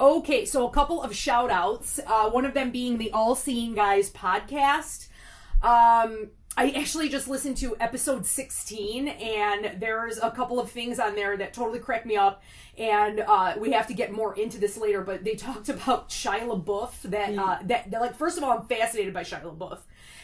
Okay, so a couple of shout outs. One of them being the All Seeing Guys podcast. I actually just listened to episode 16, and there's a couple of things on there that totally cracked me up, and we have to get more into this later, but they talked about Shia LaBeouf, that like, first of all, I'm fascinated by Shia LaBeouf,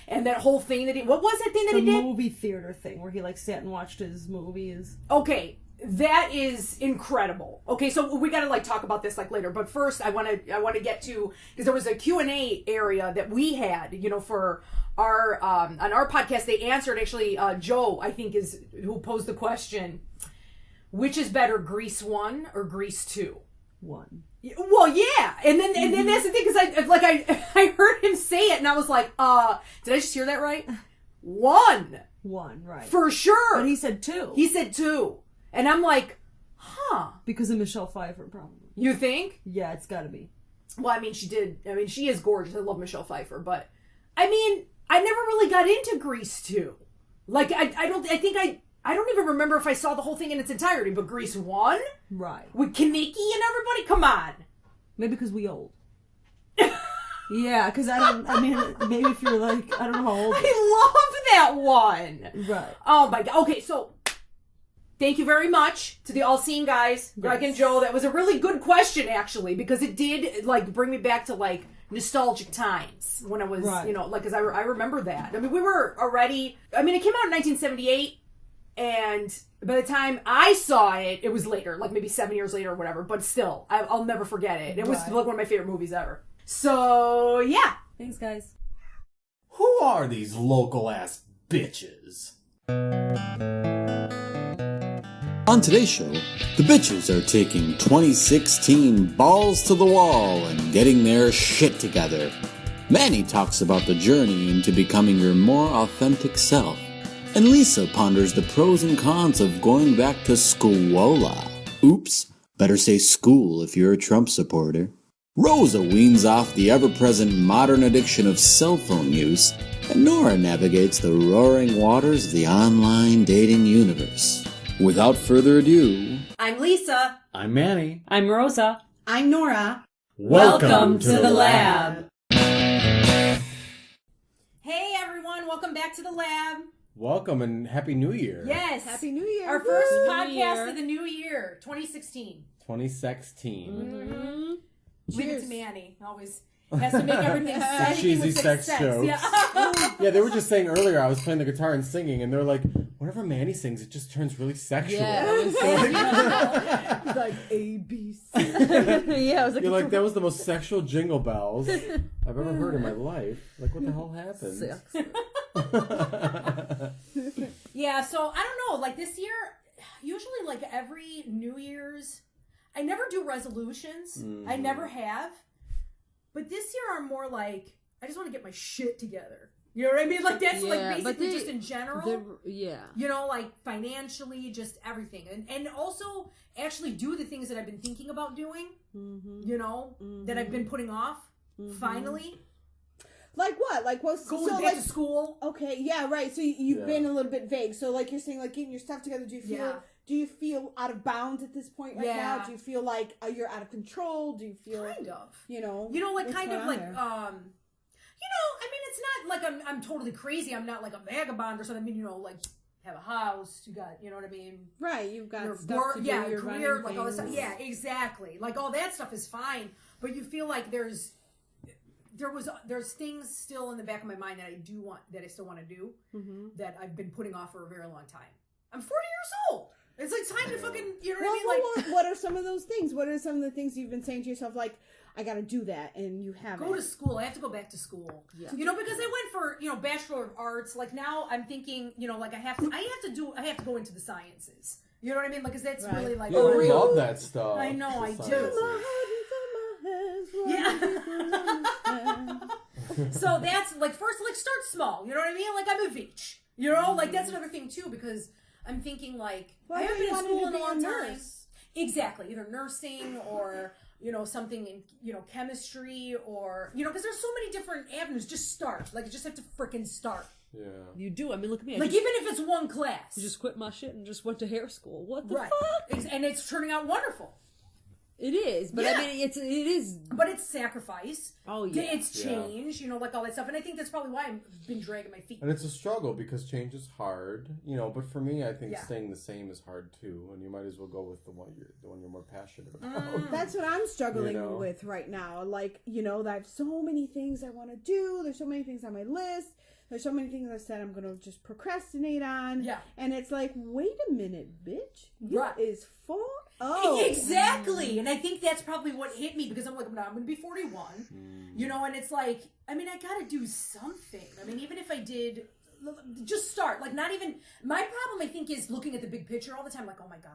and that whole thing that he, what was that thing that he did? The movie theater thing, where he, like, sat and watched his movies. Okay, that is incredible. Okay, so we gotta, like, talk about this, like, later, but first, I wanna get to, because there was a Q&A area that we had, you know, for our on our podcast. They answered, actually, Joe, I think, is who posed the question, which is better, Grease 1 or Grease 2? 1. Well, yeah, and then that's the thing, because I heard him say it, and I was like, did I just hear that right? 1, right? For sure. But he said 2. He said 2, and I'm like, huh? Because of Michelle Pfeiffer, probably. You think? Yeah, it's got to be. Well, I mean, she is gorgeous. I love Michelle Pfeiffer, but I mean, I never really got into Grease 2. Like, I don't even remember if I saw the whole thing in its entirety, but Grease 1? Right. With Kaneki and everybody? Come on. Maybe because we old. Yeah, because maybe if you're like, I don't know how old. I love that one. Right. Oh my God. Okay, so thank you very much to the All-Seeing Guys, Greg and Joe. That was a really good question, actually, because it did, like, bring me back to, like, nostalgic times when I was, you know, like, because I remember that. I mean, we were already, I mean, it came out in 1978, and by the time I saw it, it was later, like maybe 7 years later or whatever, but still, I'll never forget it. It was like one of my favorite movies ever. So, yeah. Thanks, guys. Who are these local-ass bitches? On today's show, the bitches are taking 2016 balls to the wall and getting their shit together. Manny talks about the journey into becoming your more authentic self. And Lisa ponders the pros and cons of going back to scuola. Oops, better say school if you're a Trump supporter. Rosa weans off the ever-present modern addiction of cell phone use, and Nora navigates the roaring waters of the online dating universe. Without further ado, I'm Lisa. I'm Manny. I'm Rosa. I'm Nora. Welcome to the lab. Hey everyone, welcome back to the lab. Welcome and Happy New Year. Yes. Happy New Year. Our first podcast of the new year, 2016. 2016. Mm-hmm. Leave it to Manny. Always has to make everything cheesy sex jokes. Yeah. Yeah, they were just saying earlier, I was playing the guitar and singing, and they're like, whenever Manny sings, it just turns really sexual. Yeah. It's like A, B, C. Yeah, I was like, you're like, that was the most sexual jingle bells I've ever heard in my life. Like, what the hell happened? Yeah, so I don't know, like this year, usually like every New Year's, I never do resolutions. I never have. But this year I'm more like, I just want to get my shit together. You know what I mean? Like that's like basically just in general. You know, like financially, just everything. And also actually do the things that I've been thinking about doing, you know, that I've been putting off, finally. Like what? Like what's going back to school? Okay, yeah, right. So you've been a little bit vague. So like you're saying, like getting your stuff together. Do you feel out of bounds at this point right now? Do you feel like you're out of control? Do you feel kind of, you know, like kind of like, you know, I mean, it's not like I'm totally crazy. I'm not like a vagabond or something. I mean, you know, like have a house. You got, you know what I mean? Right. You've got stuff to do. Yeah, your career, like all this stuff. Yeah, exactly. Like all that stuff is fine, but you feel like there's things still in the back of my mind that I still want to do that I've been putting off for a very long time. I'm 40 years old. It's like time to fucking, you know what I mean? Like, what are some of those things? What are some of the things you've been saying to yourself, like, I gotta do that, and you haven't? Go to school. I have to go back to school. Yeah. You know, because I went for, you know, Bachelor of Arts. Like now I'm thinking, you know, like I have to go into the sciences. You know what I mean? Like, cause that's really like. Yeah, we love that stuff. I know, I do. Yeah. So that's like, first, like start small. You know what I mean? Like I'm a Veach. You know, like that's another thing too, because I'm thinking like, I haven't been in school in a long time. Exactly. Either nursing or, you know, something in, you know, chemistry or, you know, because there's so many different avenues. Just start. Like, you just have to freaking start. Yeah. You do. I mean, look at me. Like, even if it's one class. You just quit my shit and just went to hair school. What the fuck? And it's turning out wonderful. It is, but I mean, it is. But it's sacrifice. Oh yeah, it's change. You know, like all that stuff. And I think that's probably why I've been dragging my feet. And it's a struggle because change is hard. You know, but for me, I think staying the same is hard too. And you might as well go with the one you're more passionate about. That's what I'm struggling with right now. Like, you know, I have so many things I want to do. There's so many things on my list. There's so many things I said I'm going to just procrastinate on. Yeah. And it's like, wait a minute, bitch. You is full. Oh. Exactly. And I think that's probably what hit me because I'm like, no, I'm going to be 41. You know, and it's like, I mean, I got to do something. I mean, even if I did, just start. Like, not even, my problem, I think, is looking at the big picture all the time. Like, oh my God.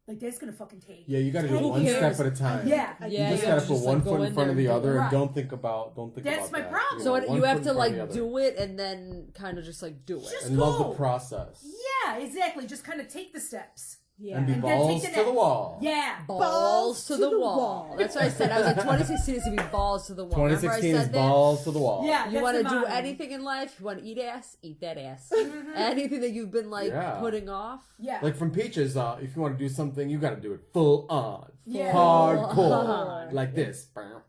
Like, that's going to fucking take. Yeah, you got to do one step at a time. Yeah. You just got to put one foot in front of the other and don't think about that. That's my problem. So you have to, like, do it and then kind of just, like, do it. And love the process. Yeah, exactly. Just kind of take the steps. Yeah. And be balls to the wall. Yeah. Balls to the wall. That's what I said. I was like, 2016 is to be balls to the wall. 2016 is balls to the wall. Yeah. You want to do anything in life? You want to eat ass? Eat that ass. Anything that you've been, like, putting off? Yeah. Like from Peaches, if you want to do something, you got to do it full on. Yeah. Hardcore. Like this. You know?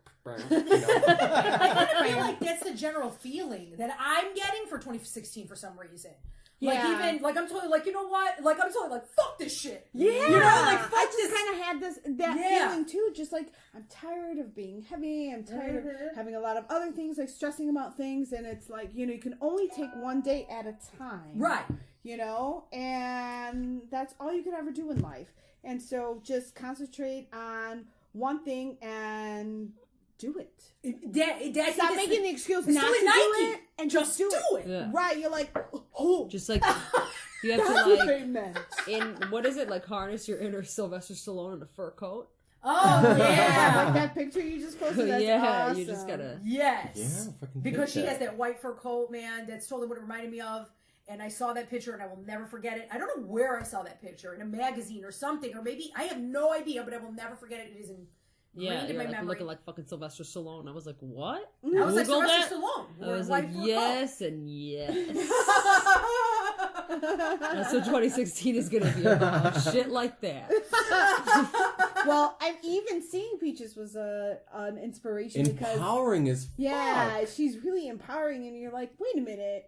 I kind of feel like that's the general feeling that I'm getting for 2016 for some reason. Like even like I'm totally like, you know what? Like I'm totally like, fuck this shit. Yeah. You know, like fuck I just kind of had that feeling too. Just like I'm tired of being heavy. I'm tired of having a lot of other things, like stressing about things, and it's like, you know, you can only take one day at a time. Right. You know, and that's all you could ever do in life. And so just concentrate on one thing and do it. Stop making the excuse not to do it and just do it. Yeah. Right, you're like, oh. Just like, you have to like, what is it, like harness your inner Sylvester Stallone in a fur coat? Oh, yeah. Like that picture you just posted, that's awesome. You just gotta. Yes. Yeah, because she has that white fur coat, man, that's totally what it reminded me of. And I saw that picture and I will never forget it. I don't know where I saw that picture, in a magazine or something, or maybe, I have no idea, but I will never forget it. It is in you're my like memory. looking like fucking Sylvester Stallone. I was like, what? I was like, Sylvester Stallone. I was like, yes and yes. That's what 2016 is going to be about. Shit like that. Well, I'm even seeing Peaches was an inspiration. Empowering as fuck. Yeah, she's really empowering, and you're like, wait a minute.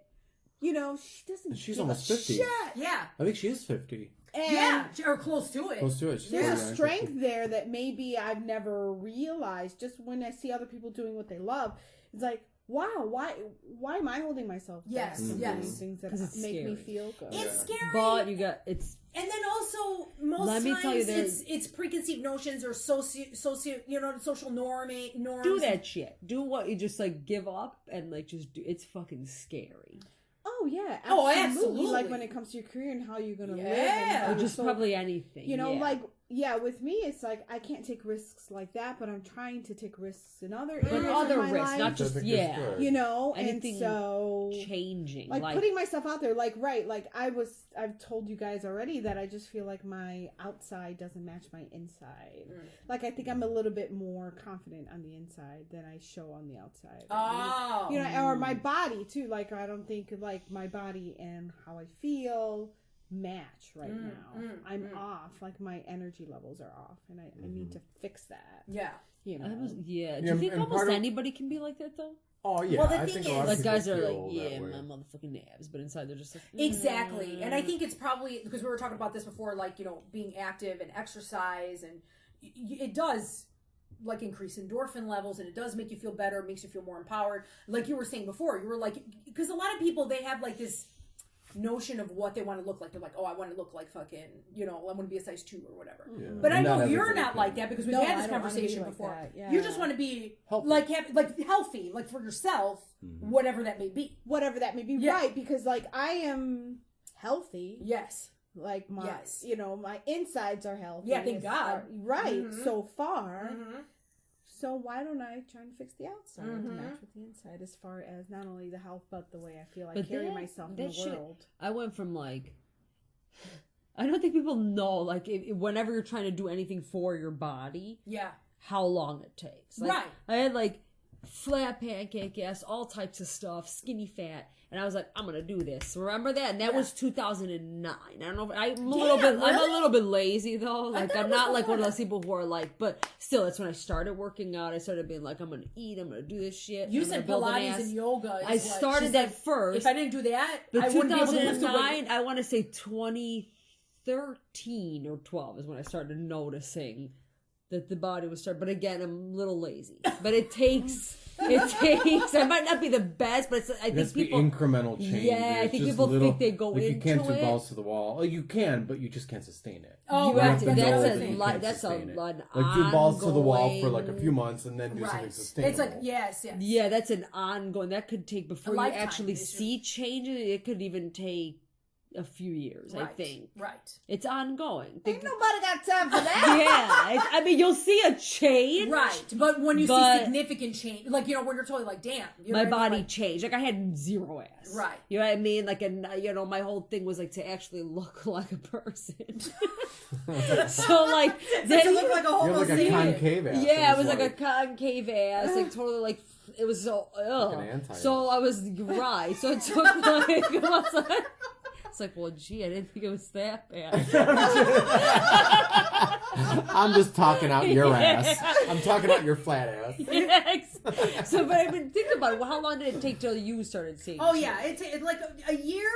You know, she doesn't. And she's give almost a 50. Shit. Yeah. I think she is 50. And or close to it. Close to it. There's a strength there that maybe I've never realized. Just when I see other people doing what they love, it's like, wow, why am I holding myself back from doing things that make me feel good? It's scary. But you got and then also most times it's preconceived notions or social norms. Do that shit. Do what you just like give up and like just do. It's fucking scary. Oh yeah, absolutely. Oh, absolutely. Like when it comes to your career and how you're gonna live, and or just probably anything. You know, like with me, it's like I can't take risks like that, but I'm trying to take risks in other areas of my life. Not just you know, anything and so changing, like putting myself out there. Like I've told you guys already that I just feel like my outside doesn't match my inside. Like I think I'm a little bit more confident on the inside than I show on the outside. Oh, you know, or my body too. Like I don't think like my body and how I feel match right now. I'm off. Like my energy levels are off, and I need to fix that. Yeah, you know. Do you think almost anybody can be like that though? Oh yeah. Well, the thing is, like guys are like, yeah, my motherfucking abs, but inside they're just like, exactly. And I think it's probably because we were talking about this before, like, you know, being active and exercise, and it does like increase endorphin levels, and it does make you feel better, makes you feel more empowered. Like you were saying before, you were like, because a lot of people, they have like this notion of what they want to look like. They're like, oh, I want to look like fucking, you know, I want to be a size 2 or whatever. Yeah. But I know you're not like that because we've had this conversation before. Like you just want to be healthy, like for yourself, whatever that may be. Whatever that may be, right? Because like I am healthy. Yes. Like my, you know, my insides are healthy. Yeah, thank God. Right, so far. So why don't I try and fix the outside to match with the inside, as far as not only the health but the way I feel I carry myself in the world. I went from like, I don't think people know, like whenever you're trying to do anything for your body, how long it takes. Like, right. I had like flat pancake ass, all types of stuff, skinny fat. And I was like, I'm gonna do this. Remember that? And that was 2009. I don't know. I'm a little bit lazy though. Like I'm not like one of those people who are like. But still, that's when I started working out. I started being like, I'm gonna eat. I'm gonna do this shit. You said Pilates and yoga. I started that first. If I didn't do that, but I wouldn't be able to lift 2009. I want to say 2013 or 12 is when I started noticing that the body was starting. But again, I'm a little lazy. But it takes. It might not be the best, but I think people incremental change. Yeah, I think people think they go into it. You can't do balls to the wall. Well, you can, but you just can't sustain it. Oh, that's a lot. Like do balls to the wall for like a few months and then do something sustainable. It's like yes. Yeah, that's an ongoing. That could take before you actually see changes. It could even take a few years, I think. Right. It's ongoing. Ain't nobody got time for that. Yeah. I mean, you'll see a change. Right. But when you see significant change, like, when you're totally like, damn. My body changed. Like, I had zero ass. Right. You know what I mean? Like, my whole thing was, like, to actually look like a person. So, like... to look like a whole like a concave ass. Yeah, it was like a concave ass. Like, totally, like... It was so... Like so I was... Right. So it took, like... It's like, well, gee, I didn't think it was that bad. I'm just talking out your ass. I'm talking out your flat ass. Yes. So, but I mean, think about it. Well, how long did it take till you started seeing? Oh, yeah. It's like a year.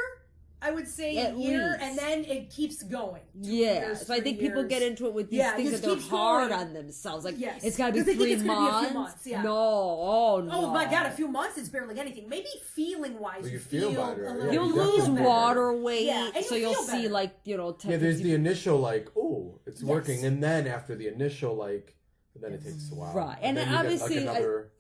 I would say a year, and then it keeps going. Yeah, so I think people get into it with these things that they're hard on themselves. Like, it's got to be 3 months. Few months. Yeah. No, oh my God, a few months is barely anything. Maybe feeling-wise, you feel better. a little. You'll lose water weight, so you'll see there's the initial like, oh, it's working, and then after the initial like, then it takes a while. Right, and then obviously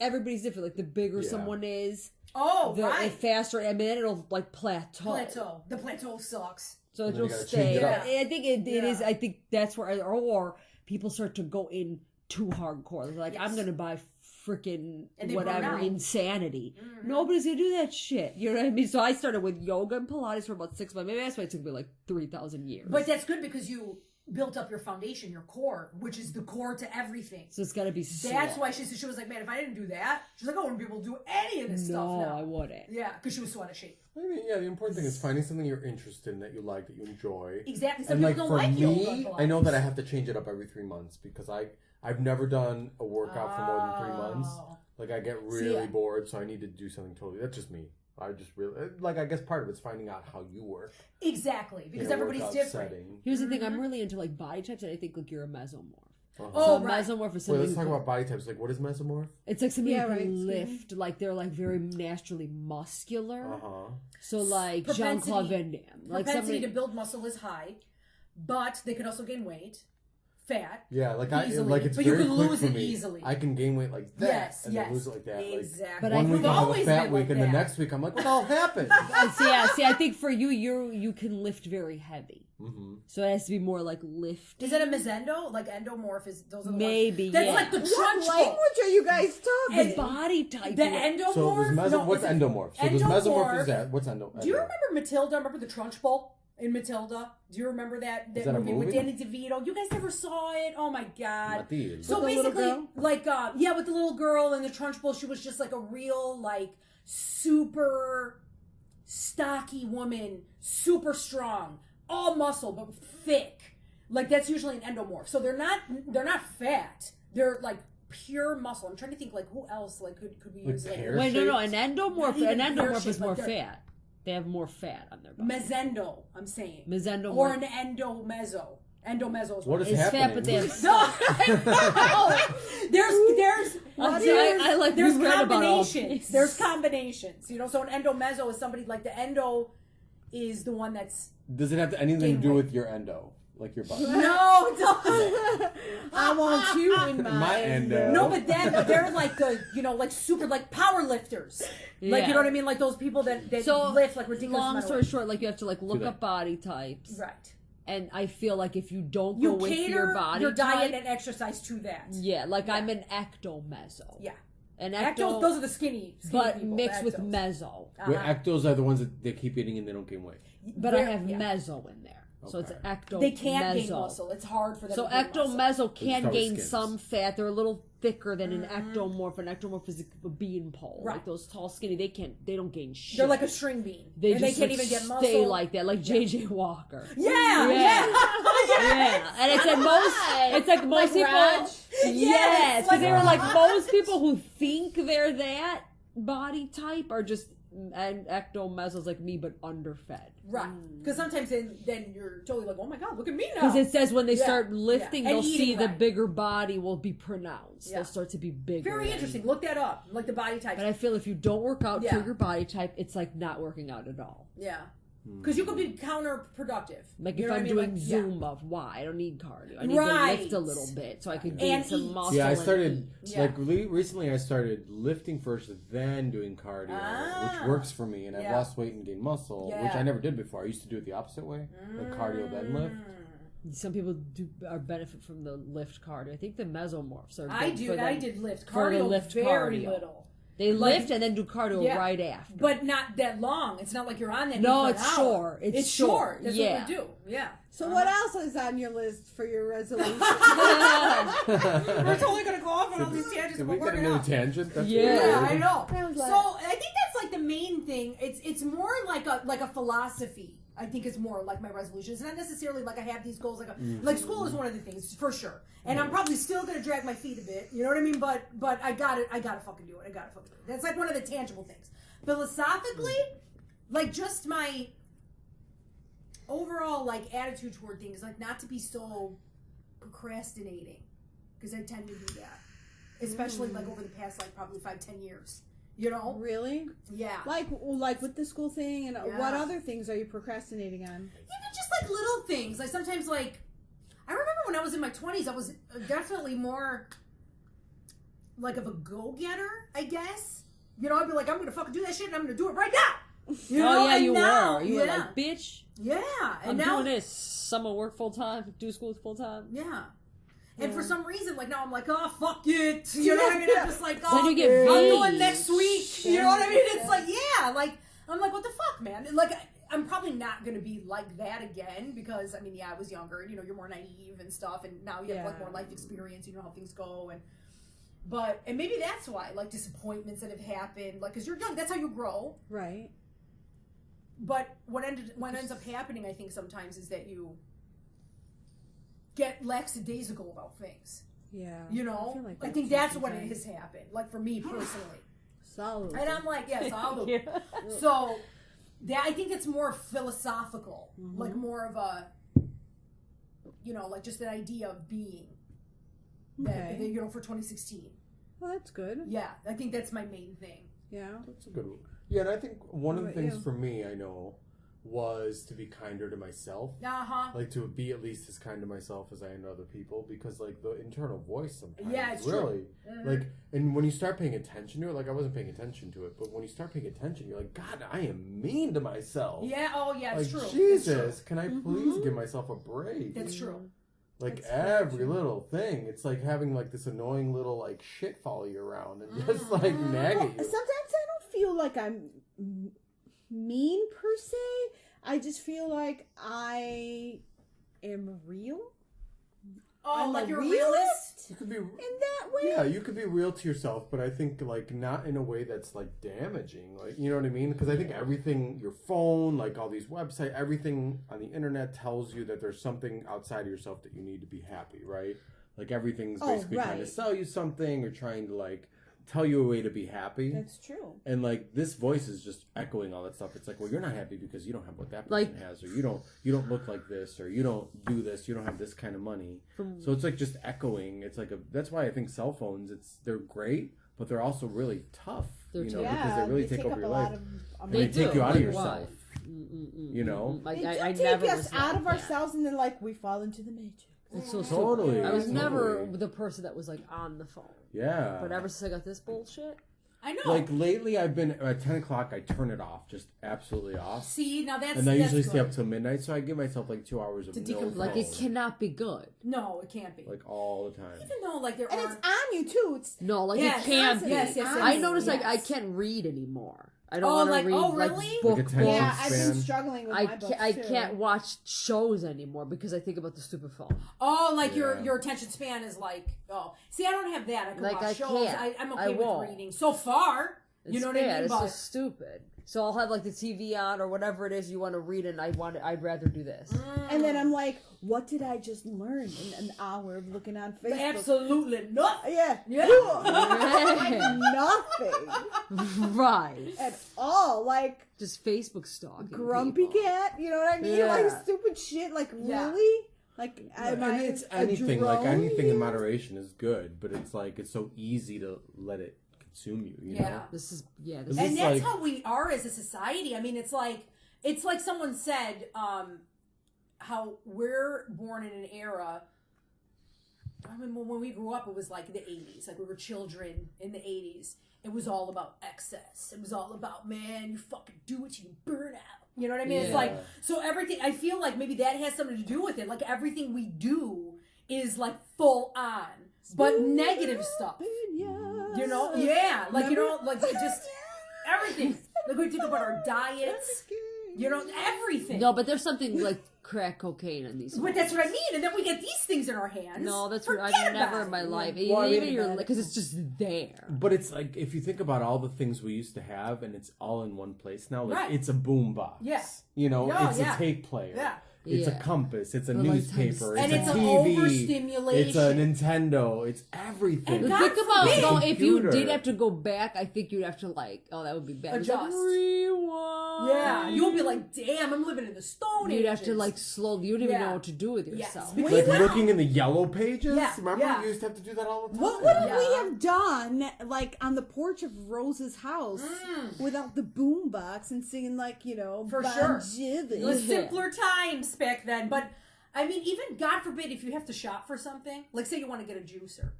everybody's different. Like the bigger someone is. The faster, I mean, it'll like plateau. The plateau sucks. So it'll stay. I think it is. I think that's where, or people start to go in too hardcore. They're like, I'm gonna buy freaking whatever insanity. Mm-hmm. Nobody's gonna do that shit. You know what I mean? So I started with yoga and Pilates for about 6 months. Maybe that's why it took me like 3,000 years. But that's good because you built up your foundation, your core, which is the core to everything. So it's got to be slow. That's why she was like, man, if I didn't do that, she's like, I wouldn't be able to do any of this stuff now. No, I wouldn't. Yeah, because she was so out of shape. I mean, yeah, the important thing is finding something you're interested in, that you like, that you enjoy. Exactly. Some people don't like yoga. I know that I have to change it up every 3 months because I've never done a workout for more than 3 months. Like, I get really bored, so I need to do something totally. That's just me. I just really, like, I guess part of it's finding out how you work. Exactly, because everybody's different. Setting. Here's the thing, I'm really into, like, body types, and I think, like, you're a mesomorph. Mesomorph is somebody. Let's talk about body types. Like, what is mesomorph? It's like somebody who can lift. Like, they're, like, very naturally muscular. So, like, Jean-Claude Van Damme. Like, propensity to build muscle is high, but they can also gain weight. Fat. Yeah, like it's but very you can quick lose for it me. easily. I can gain weight like that and then lose it like that. Exactly. Like, but one week I have a fat week, and the that. next week I'm like, what all happened? See, I think for you can lift very heavy. Mm-hmm. So it has to be more like lift. Is it a mesendo? Like endomorph is those are the maybe ones. That's like the trunch. What language are you guys talking? The body type. The endomorph. So there's what's endomorph? So there's mesomorph is that. What's endomorph? Do you remember Matilda? Remember the trunch bowl? In Matilda, do you remember that movie with Danny DeVito? You guys never saw it? Oh my God! So basically, like, with the little girl in the trunch bowl, she was just like a real, like, super stocky woman, super strong, all muscle but thick. Like that's usually an endomorph. So they're not fat. They're like pure muscle. I'm trying to think like who else like could we use? Wait, no, an endomorph is more fat. They have more fat on their body. Mesendo, I'm saying. Mesendo. Or an endomeso. Endomeso is what is happening? Fat, but they have there's combinations. There's combinations. You know, so an endomeso is somebody like the endo is the one that's. Does it have anything to do with your endo? Like your body? No, it doesn't. I want you in my endo. No, but then they're like like super like power lifters. Like you know what I mean? Like those people that lift like ridiculous. Long story short, like you have to like look up body types. Right. And I feel like if you don't go with your body your diet type, and exercise to that. Yeah, like I'm an ectomeso. Yeah. And those are the skinny but people, mixed with meso. Where ectos are the ones that they keep eating and they don't gain weight. But I have meso in there. So it's ecto-meso. They can't gain muscle. It's hard for them to gain muscle. So ecto-meso can gain some fat. They're a little thicker than an ectomorph. An ectomorph is a bean pole. Right. Like those tall, skinny, they don't gain shit. They're like a string bean. They can't even get muscle. Stay like that, like JJ Walker. Yeah. And it's like most people. Yes, because they were like most people who think they're that body type are just ecto-mesos like me, but underfed. Right. Because sometimes then you're totally like, oh my God, look at me now. Because it says when they start lifting, they'll see the bigger body will be pronounced. They'll start to be bigger. Very interesting. Look that up. Like the body type. But I feel if you don't work out to your body type, it's like not working out at all. Yeah. Because you could be counterproductive. Like if I'm doing Zumba, why? I don't need cardio. I need to lift a little bit so I can gain some muscle. Yeah, I started, recently I started lifting first, then doing cardio, which works for me. And I've lost weight and gained muscle, which I never did before. I used to do it the opposite way, like cardio, then lift. Some people benefit from the lift cardio. I think the mesomorphs are good I did lift cardio, very little. They lift and then do cardio right after. But not that long. It's not like you're on that. No, it's short. It's short. That's what we do. Yeah. So what else is on your list for your resolution? We're totally going to go off on all these tangents. Did we get a new tangent? That's I know. So I think that's like the main thing. It's more like a philosophy. I think is more like my resolution. It's not necessarily like I have these goals. Like school is one of the things for sure, and I'm probably still gonna drag my feet a bit. You know what I mean? But I gotta fucking do it. That's like one of the tangible things. Philosophically, like just my overall like attitude toward things, like not to be so procrastinating, because I tend to do that, especially like over the past like probably 5-10 years. You know? Really? Yeah. Like with the school thing, and what other things are you procrastinating on? Even just like little things. Like sometimes like, I remember when I was in my 20s, I was definitely more like of a go-getter, I guess. You know, I'd be like, I'm going to fucking do that shit and I'm going to do it right now. You know? Yeah, you were. You were like, bitch. Yeah. And I'm doing this. Summer work full-time, do school full-time. Yeah. And for some reason, like now I'm like, oh, fuck it. You know what I mean? I'm just like, oh, then you get I'll do it next week. You know what I mean? It's like, like, I'm like, what the fuck, man? Like, I'm probably not going to be like that again because, I mean, I was younger and, you know, you're more naive and stuff. And now you have like more life experience. You know how things go. And maybe that's why, like, disappointments that have happened. Like, because you're young. That's how you grow. Right. But what ends up happening, I think, sometimes is that you get lackadaisical about things. Yeah. You know? I think that's what it has happened. Like for me personally. Solid. And I'm like, solid. So I think it's more philosophical. Like more of a, you know, like just an idea of being. That, you know, for 2016. Well, that's good. Yeah. I think that's my main thing. Yeah. That's a good one. Yeah, and I think one of the things for me, I know, was to be kinder to myself. Like to be at least as kind to myself as I am to other people, because like the internal voice sometimes it's really like, and when you start paying attention to it, like I wasn't paying attention to it, but when you start paying attention, you're like, God, I am mean to myself. Yeah, it's like, true. Jesus, can I please give myself a break? That's true. Like every little thing, it's like having like this annoying little like shit follow you around and just like nag at you. Sometimes I don't feel like I'm mean per se. I just feel like I am real. Oh, like you're a realist? You could be in that way. Yeah, you could be real to yourself, but I think like not in a way that's like damaging. Like, you know what I mean? Because I think everything, your phone, like all these websites, everything on the internet tells you that there's something outside of yourself that you need to be happy, right? Like everything's basically trying to sell you something or trying to like tell you a way to be happy. That's true. And like this voice is just echoing all that stuff. It's like, well, you're not happy because you don't have what that person has, or you don't look like this, or you don't do this, you don't have this kind of money. So it's like just echoing. It's like that's why I think cell phones, they're great, but they're also really tough. Because they really take over your life. And they take you out of yourself. You know? They take us out of ourselves, and then like we fall into the matrix. It's so totally. I was never the person that was like on the phone. Yeah. But ever since I got this bullshit, I know. Like lately, I've been at 10 o'clock. I turn it off, just absolutely off. See, now that's. And I usually stay up till midnight, so I give myself like 2 hours of no phone. Like it cannot be good. No, it can't be. Like all the time. Even though like it's on you too. It's it can't be. Yes. I noticed like I can't read anymore. I don't want to read really? book. Yeah, I've been struggling with my books too. I can't watch shows anymore because I think about the stupid phone. Oh, like your attention span is like, see, I don't have that. I can watch shows. I'm okay with reading so far. You know what I mean? It's so stupid. So I'll have like the TV on or whatever it is you want to read, and I'd rather do this. And then I'm like, what did I just learn in an hour of looking on Facebook? Absolutely nothing. Yeah. Nothing. Right. At all. Like just Facebook stalking. Grumpy people. cat. You know what I mean? Yeah. Like stupid shit. Like really? Like and it's anything. Like anything in moderation is good, but it's like it's so easy to let it consume you. You know? This is and that's how we are as a society. I mean, it's like someone said, how we're born in an era. I mean, when we grew up, it was like the 80s. Like we were children in the 80s. It was all about excess. It was all about, man, you fucking do it, you burn out. You know what I mean? Yeah. It's like, so everything, I feel like maybe that has something to do with it. Like everything we do is like full on, but negative stuff. You know? Yeah. Like, you know, like just everything. Like we think about our diets. You know, everything. No, but there's something like crack cocaine in these. But that's what I mean. And then we get these things in our hands. No, that's what I've never in my life. Because it's just there. But it's like, if you think about all the things we used to have and it's all in one place now, like it's a boom box. Yeah. You know, it's a tape player. Yeah. It's a compass. It's a newspaper. And it's a an TV. overstimulation. It's a Nintendo. It's everything. And think about though, if you did have to go back, I think you'd have to like, that would be bad. Adjust. Rewind. Yeah, you'll be like, damn, I'm living in the Stone Age. You'd have to like slowly. You don't even know what to do with yourself. Yes. Like looking in the yellow pages. Yeah. Remember, you used to have to do that all the time. What would we have done, like on the porch of Rosa's house, without the boombox and singing like for Bon sure. Jovi? It was simpler times back then, but I mean, even God forbid if you have to shop for something, like say you want to get a juicer,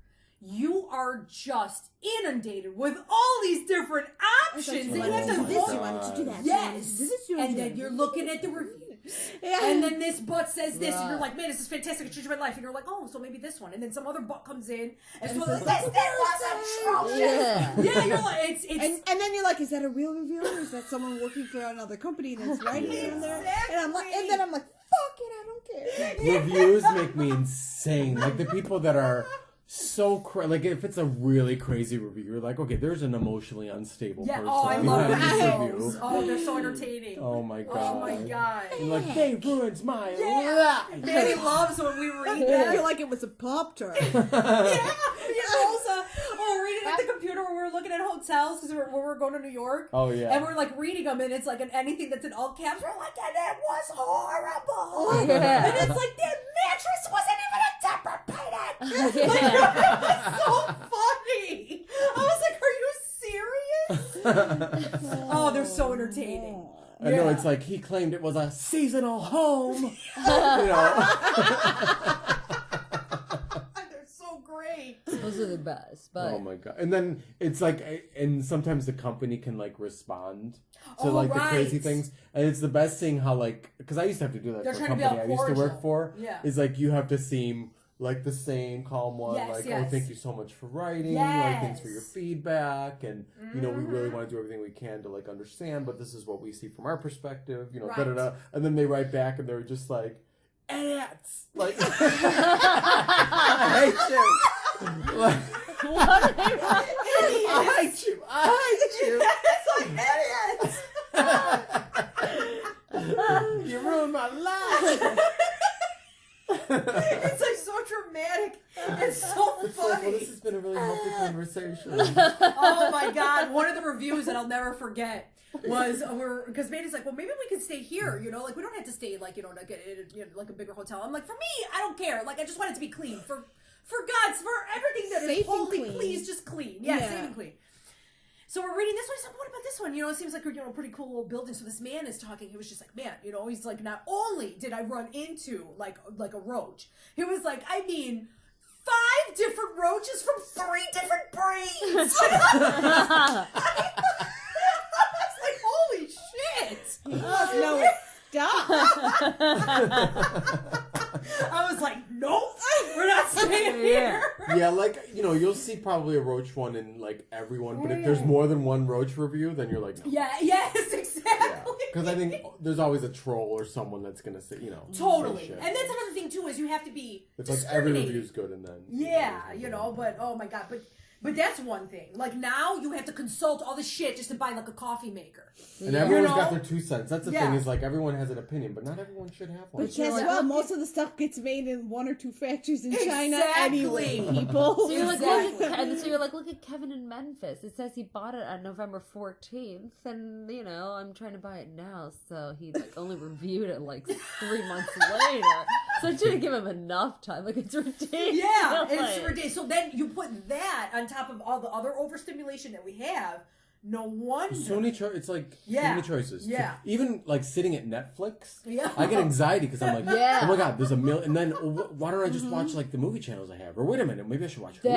you are just inundated with all these different options. You have to do this, you want to do that. Yes, and then you're looking at the reviews. Yeah. And then this butt says this, and you're like, man, this is fantastic, it changed my life. And you're like, oh, so maybe this one. And then some other butt comes in, and so this was atrocious. Yeah, you're like, it's and then you're like, is that a real reviewer? Or is that someone working for another company that's writing it in there? Exactly. And then I'm like, fuck it, I don't care. Reviews make me insane. Like the people that are so like if it's a really crazy review, you're like, okay, there's an emotionally unstable person. Oh, I love reviews. Oh, they're so entertaining. Oh my god. Oh my god. You're like, they ruined my life. Manny loves when we read that. I feel like it was a Pop-Tart. Yeah, Rosa. We're reading at the computer when we were looking at hotels because we were going to New York. Oh yeah. And we're like reading them, and it's like anything that's in all caps. We're like, and it was horrible. Yeah. And it's like that mattress wasn't even a Tempur-Pedic. Like, it was so funny. I was like, are you serious? Oh, they're so entertaining. I know, it's like he claimed it was a seasonal home. You know. They're so great. Those are the best. But oh my god. And then it's like, and sometimes the company can like respond to the crazy things. And it's the best seeing how like, because I used to have to do that for a company I used to work for. Yeah. Is like you have to seem like the sane, calm one, oh, thank you so much for writing, like, thanks for your feedback, and, we really want to do everything we can to, like, understand, but this is what we see from our perspective, da-da-da, and then they write back, and they're just like, idiots! Like, I hate you! Like, what are they writing? I hate you! It's like, idiots! You ruined my life! It's like so dramatic. It's so funny. Like, well, this has been a really healthy conversation. Oh my god! One of the reviews that I'll never forget was because Manny's like, well, maybe we could stay here. Like we don't have to stay like like a bigger hotel. I'm like, for me, I don't care. Like I just want it to be clean for everything that is holy. Please just clean. Yeah, safe and clean. So we're reading this one. I said, what about this one? It seems like a pretty cool little building. So this man is talking. He was just like, man, he's like, not only did I run into like a roach, he was like, I mean, 5 different roaches from 3 different breeds. I was like, holy shit. No, stop. I was like, nope, we're not staying here. Yeah, like, you know, you'll see probably a Roach one in, like, everyone, but if there's more than one Roach review, then you're like, no. Yes, exactly. Because I think there's always a troll or someone that's going to say, you know. Totally. And that's another thing, too, is you have to be It's like every review's good and then... Yeah, you know, but, oh my God, but that's one thing. Like, now you have to consult all this shit just to buy, like, a coffee maker. And everyone's got their 2 cents. That's the thing, is, like, everyone has an opinion, but not everyone should have one. But guess what? Most of the stuff gets made in 1 or 2 factories in China anyway, people. So you're like, look at Kevin in Memphis. It says he bought it on November 14th, and, you know, I'm trying to buy it now, so he, like, only reviewed it, like, 3 months later. So I shouldn't give him enough time. Like, it's ridiculous. Yeah, it's ridiculous. So then you put that on top of all the other overstimulation that we have. No wonder. So many it's like so many choices. Yeah. Even like sitting at Netflix, yeah. I get anxiety because I'm like, oh my God, there's a million. And then why don't I just watch like the movie channels I have? Or wait a minute, maybe I should watch Hulu.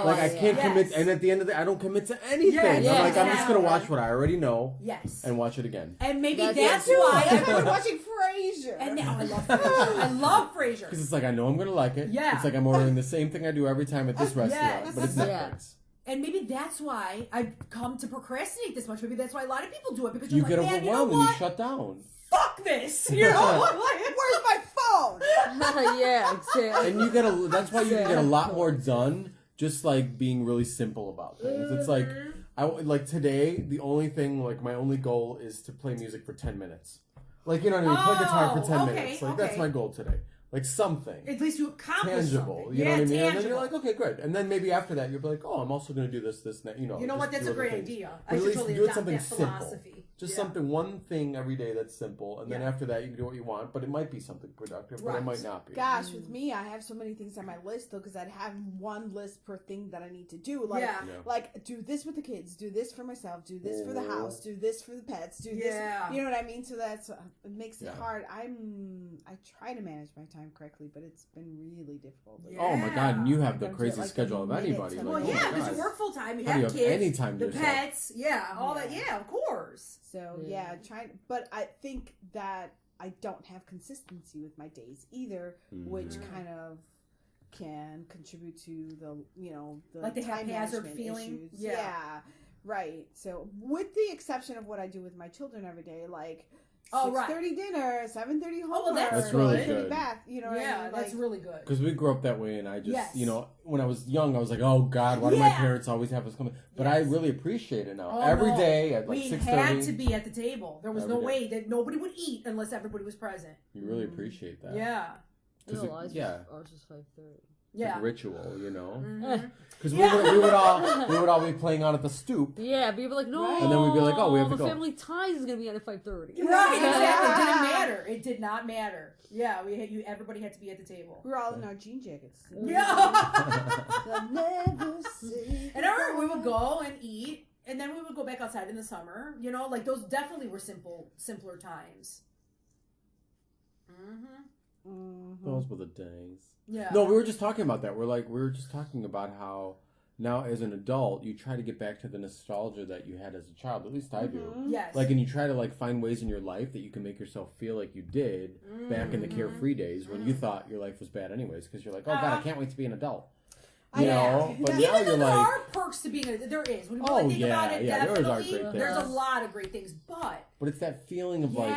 Like I can't commit, and at the end of the day, I don't commit to anything. I'm like, I'm just gonna watch what I already know. Yes. And watch it again. And maybe that's why I started watching Frasier. And now I love Frasier. I love Frasier. Because it's like I know I'm gonna like it. Yeah. It's like I'm ordering the same thing I do every time at this restaurant, but it's Netflix. And maybe that's why I've come to procrastinate this much. Maybe that's why a lot of people do it, because you you're get like, overwhelmed you know and you shut down. Fuck this! You know, where's my phone? Yeah, exactly. And you get that's why you can get a lot more done just like being really simple about things. It's like like today, the only thing, like my only goal is to play music for 10 minutes. Like, you know what I mean? Play guitar for 10 minutes. Like that's my goal today. Like something. At least you accomplish tangible. Something. You know what I mean? Tangible. And then you're like, okay, good. And then maybe after that, you'll be like, oh, I'm also going to do this, you know. You know what? That's a great idea. But I at should least totally do it adopt something that simple. philosophy. Just something, one thing every day that's simple. And then after that, you can do what you want. But it might be something productive, but it might not be. Gosh, with me, I have so many things on my list, though, because I'd have one list per thing that I need to do. Like, like do this with the kids, do this for myself, do this for the house, do this for the pets, do this. You know what I mean? So that's, it makes it hard. I try to manage my time correctly, but it's been really difficult. Oh my God, and you have the craziest schedule of anybody. Well, because you work full time, you have kids, any time the pets, all that, of course. So but I think that I don't have consistency with my days either, which kind of can contribute to the the like the time haphazard feeling. Issues. Yeah, right. So with the exception of what I do with my children every day, like 6:30 dinner, 7:30 homework, that's really good. bath. You know what I mean? That's really good. Because we grew up that way, and I just, you know, when I was young, I was like, oh God, why do my parents always have us coming? But I really appreciate it now. Every day at like 6:30. We had to be at the table. There was no way that nobody would eat unless everybody was present. You really appreciate that. Yeah. Ours was 5:30. Like ritual, you know, because we would all be playing on at the stoop. Yeah, but you'd be like, no, and then we'd be like, oh, we have to the go. Family Ties is gonna be on at 5:30. Right, exactly. It didn't matter. It did not matter. Yeah, everybody had to be at the table. We were all in our jean jackets. Yeah. I'll never see. And I remember we would go and eat, and then we would go back outside in the summer. You know, like those definitely were simpler times. Those were the days. Yeah. No, we were just talking about that. We were just talking about how now as an adult you try to get back to the nostalgia that you had as a child. At least I do. Yes. Like, and you try to like find ways in your life that you can make yourself feel like you did back in the carefree days when you thought your life was bad anyways, because you're like, oh God, I can't wait to be an adult. You know, but now you're like, there are perks to being there is. When you really think about it, definitely, there's a lot of great things, but it's that feeling of like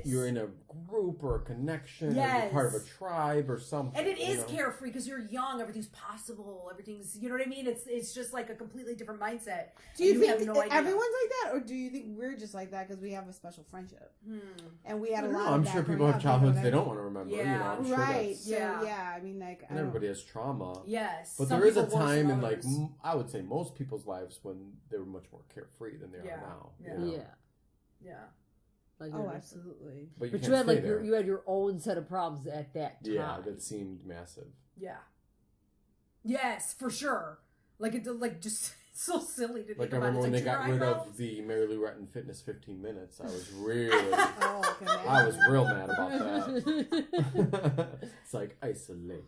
you're in a group or a connection, or you're part of a tribe or something. And it is carefree because you're young, everything's possible, everything's, you know what I mean? It's just like a completely different mindset. Do you think everyone's like that, or do you think we're just like that because we have a special friendship? And we had a lot of I'm sure people have childhoods they don't want to remember. Yeah. You know, I'm sure right. So I mean, like, and everybody has trauma. Yes. But there is a time in like I would say most people's lives when they were much more carefree than they are now. Yeah. Like absolutely. But you had like you had your own set of problems at that time. Yeah, that seemed massive. Yeah. Yes, for sure. Like just so silly to think about. I remember when they got rid of the Mary Lou Retton Fitness 15 minutes. I was really, I was real mad about that. It's like isolate.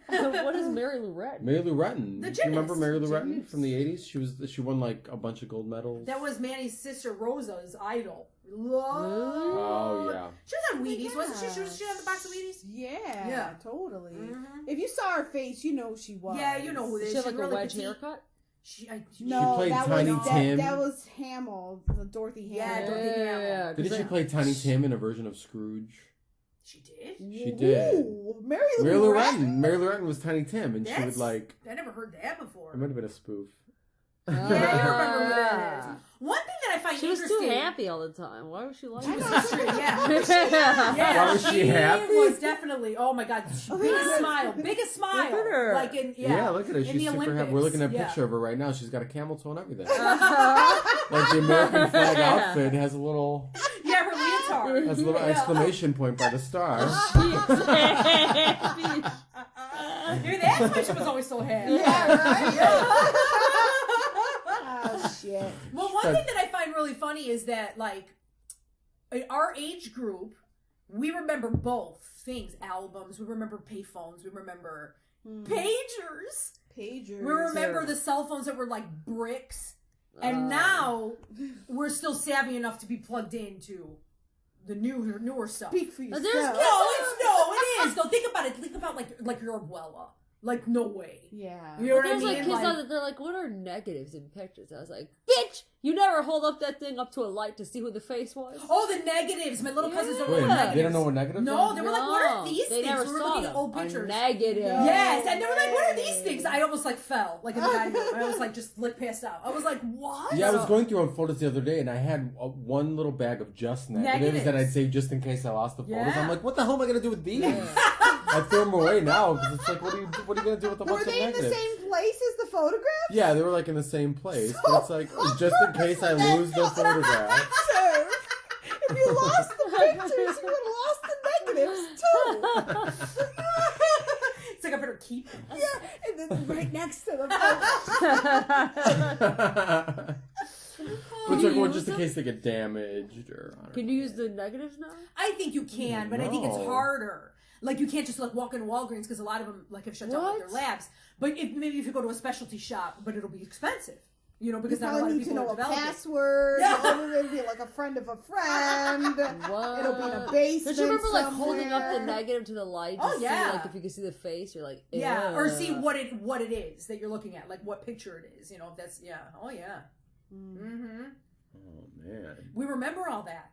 What is Mary Lou Retton? Mary Lou Retton. The Do you remember Mary Lou Retton from the 80s? She won like a bunch of gold medals. That was Manny's sister Rosa's idol. Oh, yeah. She was on Wheaties, wasn't she? She was on the box of Wheaties? Yeah, totally. Mm-hmm. If you saw her face, you know who she was. Yeah, you know who it is. She had like a wedge haircut? She played Tiny Tim. That was Hamill, Dorothy Hamill. Yeah, Dorothy Hamill. Didn't she play Tiny Tim in a version of Scrooge? She did? She did. Ooh, Mary Lou Retton. Mary Lou Retton was Tiny Tim, and she would like... I never heard that before. It might have been a spoof. Yeah, I remember who that is. One thing that I find she interesting... was too happy all the time. Why was she like that? Why was she happy? She was definitely... Oh my God. Biggest smile. Biggest smile. Look at her. Like in, look at her. She's super happy. We're looking at a picture of her right now. She's got a camel toe and everything. Like the American flag outfit has a little... Yeah, her leotard. Has a little exclamation point by the star. Maybe that's why she was always so happy. Yeah, right? Oh, shit. Well, one thing that I find really funny is that, like, in our age group, we remember both things. Albums, we remember payphones, we remember pagers. We remember the cell phones that were like bricks. And now, we're still savvy enough to be plugged into the newer stuff. Speak for yourself. It is. Though think about it. Think about like your abuela. Like, no way. Yeah. You know what I There's mean? like kids out there, they're like, what are negatives in pictures? I was like, bitch, you never hold up that thing up to a light to see who the face was? Oh, the negatives. My little cousins don't know Wait, what negatives. they don't know what negatives No, are? they were like, what are these they things? never We were saw looking them. at old pictures. Negative. Yes, and they were like, what are these things? I almost like fell, like in the dining room. I was like, just passed out. I was like, what? Yeah, I was going through on photos the other day, and I had one little bag of just negatives that I'd saved just in case I lost the photos. I'm like, what the hell am I going to do with these? I threw them away now, because it's like, what are you going to do with a bunch of negatives? Were they in the same place as the photographs? Yeah, they were like in the same place, but it's like, just in case I lose the photographs. If you lost the pictures, you would have lost the negatives too. It's like I better keep them. Yeah, and then right next to the Which are just in case they get damaged or... Can you use the negatives now? I think you can, but I think it's harder. Like, you can't just, like, walk into Walgreens, because a lot of them, like, have shut down like, their labs. But maybe if you go to a specialty shop, but it'll be expensive. You know, because not a lot of people need to know a password. It'll be like a friend of a friend. What? It'll be in a basement. Don't you remember like somewhere. holding up the negative to the light? Oh yeah. See, like if you can see the face, you're like, yeah, or see what it is that you're looking at, like what picture it is. You know, if that's Oh yeah. Mm-hmm. Oh man. We remember all that.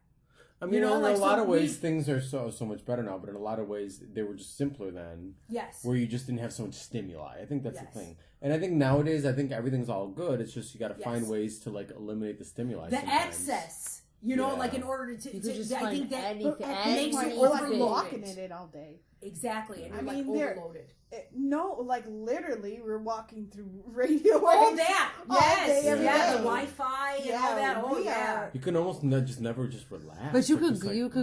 I mean, in a lot of ways, things are so much better now, but in a lot of ways, they were just simpler then. Yes. Where you just didn't have so much stimuli. I think that's the thing. And I think nowadays, everything's all good. It's just you got to find ways to, like, eliminate the stimuli. The access. You know, like, in order to I think that makes you walking in it all day. Exactly. And you're, like, overloaded. No, like, literally, we're walking through radio waves. Oh, that. Yes. Day, the Wi-Fi and all that. Oh, yeah. You can almost never just relax. But you could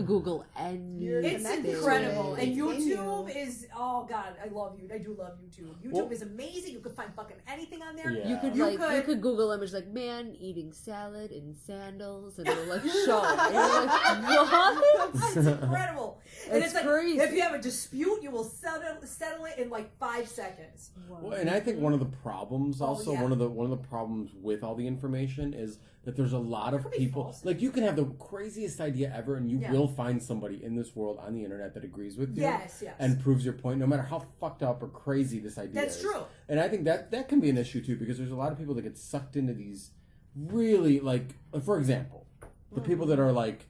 Google anything. It's incredible. And YouTube is, oh, God, I love you. I do love YouTube. YouTube is amazing. You can find fucking anything on there. Yeah. You could Google image like, man eating salad in sandals, and it'll, like, show. And you're like, what? It's incredible. And it's like, crazy. if you have a dispute, you will settle it in like 5 seconds. Well, and I think one of the problems one of the problems with all the information is that there's a lot of people, like, you can have the craziest idea ever, and you will find somebody in this world on the internet that agrees with you. Yes. And proves your point, no matter how fucked up or crazy this idea is. That's true. And I think that can be an issue too, because there's a lot of people that get sucked into these really, like, for example, the people that are like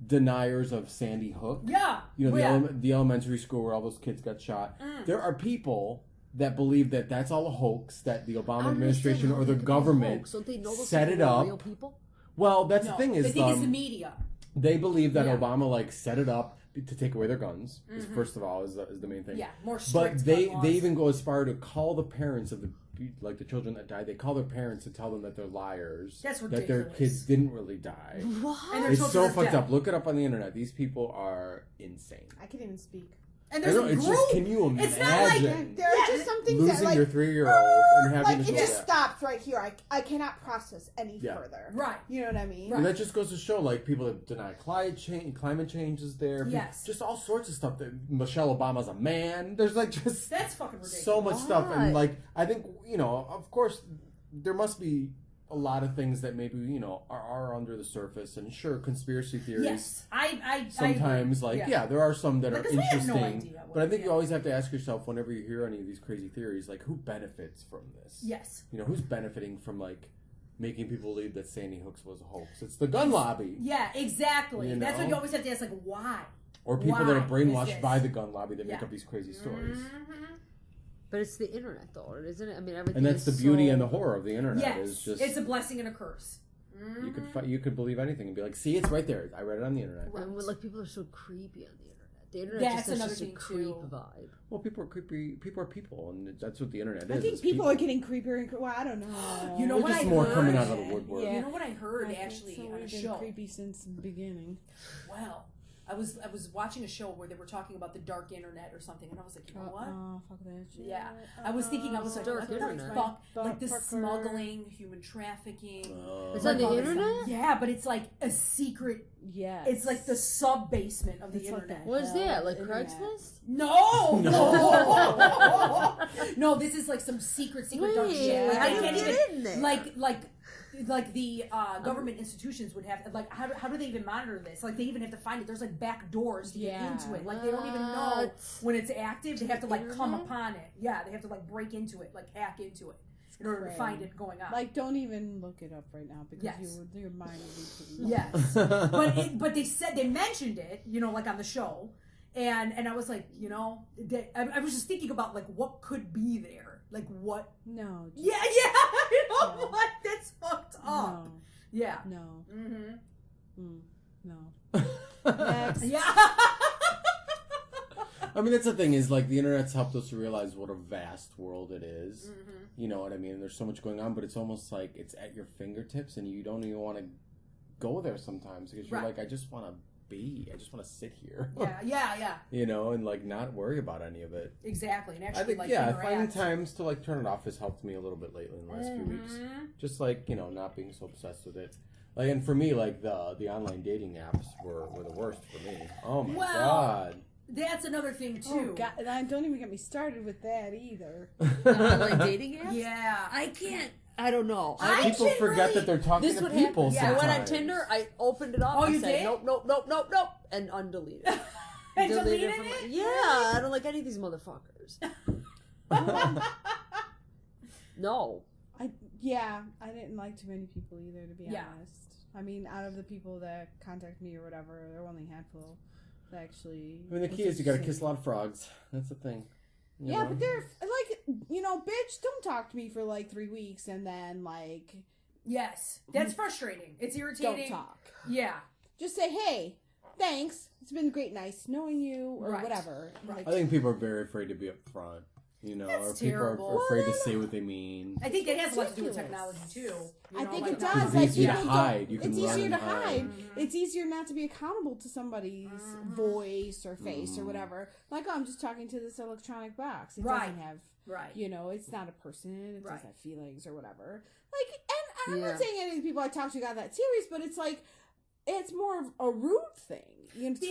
deniers of Sandy Hook. Yeah. You know, the elementary school where all those kids got shot. There are people that believe that that's all a hoax, that the Obama administration or the government set it up. Real people? Well, that's the thing is... They think it's the media. They believe that Obama, like, set it up to take away their guns, first of all, is the main thing. Yeah, more strict. But they even go as far to call the parents of the children that died, they call their parents to tell them that they're liars. That's ridiculous. That their kids didn't really die. What? It's so fucked up. Look it up on the internet. These people are insane. I can't even speak. And there's a group. Just, can you imagine? It's not like there are just some things losing that, like, your 3-year-old and having like, to it just stops right here. I cannot process any further. Right. You know what I mean? Right. And that just goes to show, like, people that deny climate change is there. Yes. Just all sorts of stuff. That Michelle Obama's a man. There's, like, just... That's fucking ridiculous. So much stuff. And, like, I think, you know, of course, there must be a lot of things that maybe, you know, are under the surface. And sure, conspiracy theories. Yes, I sometimes, there are some that are interesting. No idea but I think you always have to ask yourself, whenever you hear any of these crazy theories, like, who benefits from this? Yes. You know, who's benefiting from, like, making people believe that Sandy Hooks was a hoax? It's the gun lobby. Yeah, exactly. You know? That's what you always have to ask, like, why? Or people that are brainwashed by the gun lobby that make up these crazy stories. Mm-hmm. But it's the internet, though, isn't it? I mean, everything. And that's the beauty and the horror of the internet. Yes, is just, it's a blessing and a curse. Mm-hmm. You could believe anything and be like, see, it's right there. I read it on the internet. Right. And like people are so creepy on the internet. The internet just has a creep vibe. Well, people are creepy. People are people, and that's what the internet is. I think people are getting creepier and well, I don't know. You know what I heard? More coming out of the woodwork. Yeah. You know what I heard actually on a show? Creepy since the beginning. Well, I was watching a show where they were talking about the dark internet or something, and I was like, you know what? Oh, fuck that shit. Yeah, I was thinking, I was like, what the fuck? Like the smuggling, human trafficking. It's on the internet? Yeah, but it's like a secret. Yeah, it's like the sub basement of the internet. What is that? Like Craigslist? No. No, this is like some secret dark shit. Like, how do you get in there? Like the government institutions would have, like, how do they even monitor this? Like, they even have to find it. There's like back doors to get into it. Like, they don't even know when it's active. They have to like come upon it. Yeah, they have to like break into it, like hack into it in order to find it going on. Like, don't even look it up right now because your mind will be yes. But they mentioned it, you know, like on the show, and I was like, you know, I was just thinking about like what could be there. Like what? No. Yeah. You know, no. Like that's fucked up. No. Yeah. No. Mm-hmm. No. Next. Yeah. I mean, that's the thing is, like, the internet's helped us realize what a vast world it is. Mm-hmm. You know what I mean? There's so much going on, but it's almost like it's at your fingertips, and you don't even want to go there sometimes because you're like, I just want to sit here. Yeah. You know, and, like, not worry about any of it. Exactly. And actually, I think, like, finding times to, like, turn it off has helped me a little bit lately in the last few weeks. Just, like, you know, not being so obsessed with it. Like, and for me, like, the online dating apps were the worst for me. Oh, my God. That's another thing, too. Oh, God, don't even get me started with that either. Online dating apps? Yeah. I can't. I don't know. People forget that they're talking to people sometimes. I went on Tinder, I opened it up, I said, did? Nope, and undeleted it. And deleted it? Yeah, I don't like any of these motherfuckers. No. I didn't like too many people either, to be honest. I mean, out of the people that contact me or whatever, there were only a handful that actually... I mean, the key is you gotta kiss a lot of frogs. That's the thing. You know? But they're, like, you know, bitch, don't talk to me for, like, 3 weeks and then, like... Yes. That's frustrating. It's irritating. Don't talk. Yeah. Just say, hey, thanks. It's been nice knowing you, or whatever. Right. I think people are very afraid to be upfront. You know, that's or people are afraid to say what they mean. I think that has a lot to do with technology too. I think it does. Like, it's easier to hide. It's easier to hide. It's easier not to be accountable to somebody's voice or face or whatever. Like, I'm just talking to this electronic box. It doesn't have, you know, it's not a person. It doesn't have feelings or whatever. Like, and I'm not saying any of the people I talk to got that serious, but it's like, it's more of a rude thing. You know, for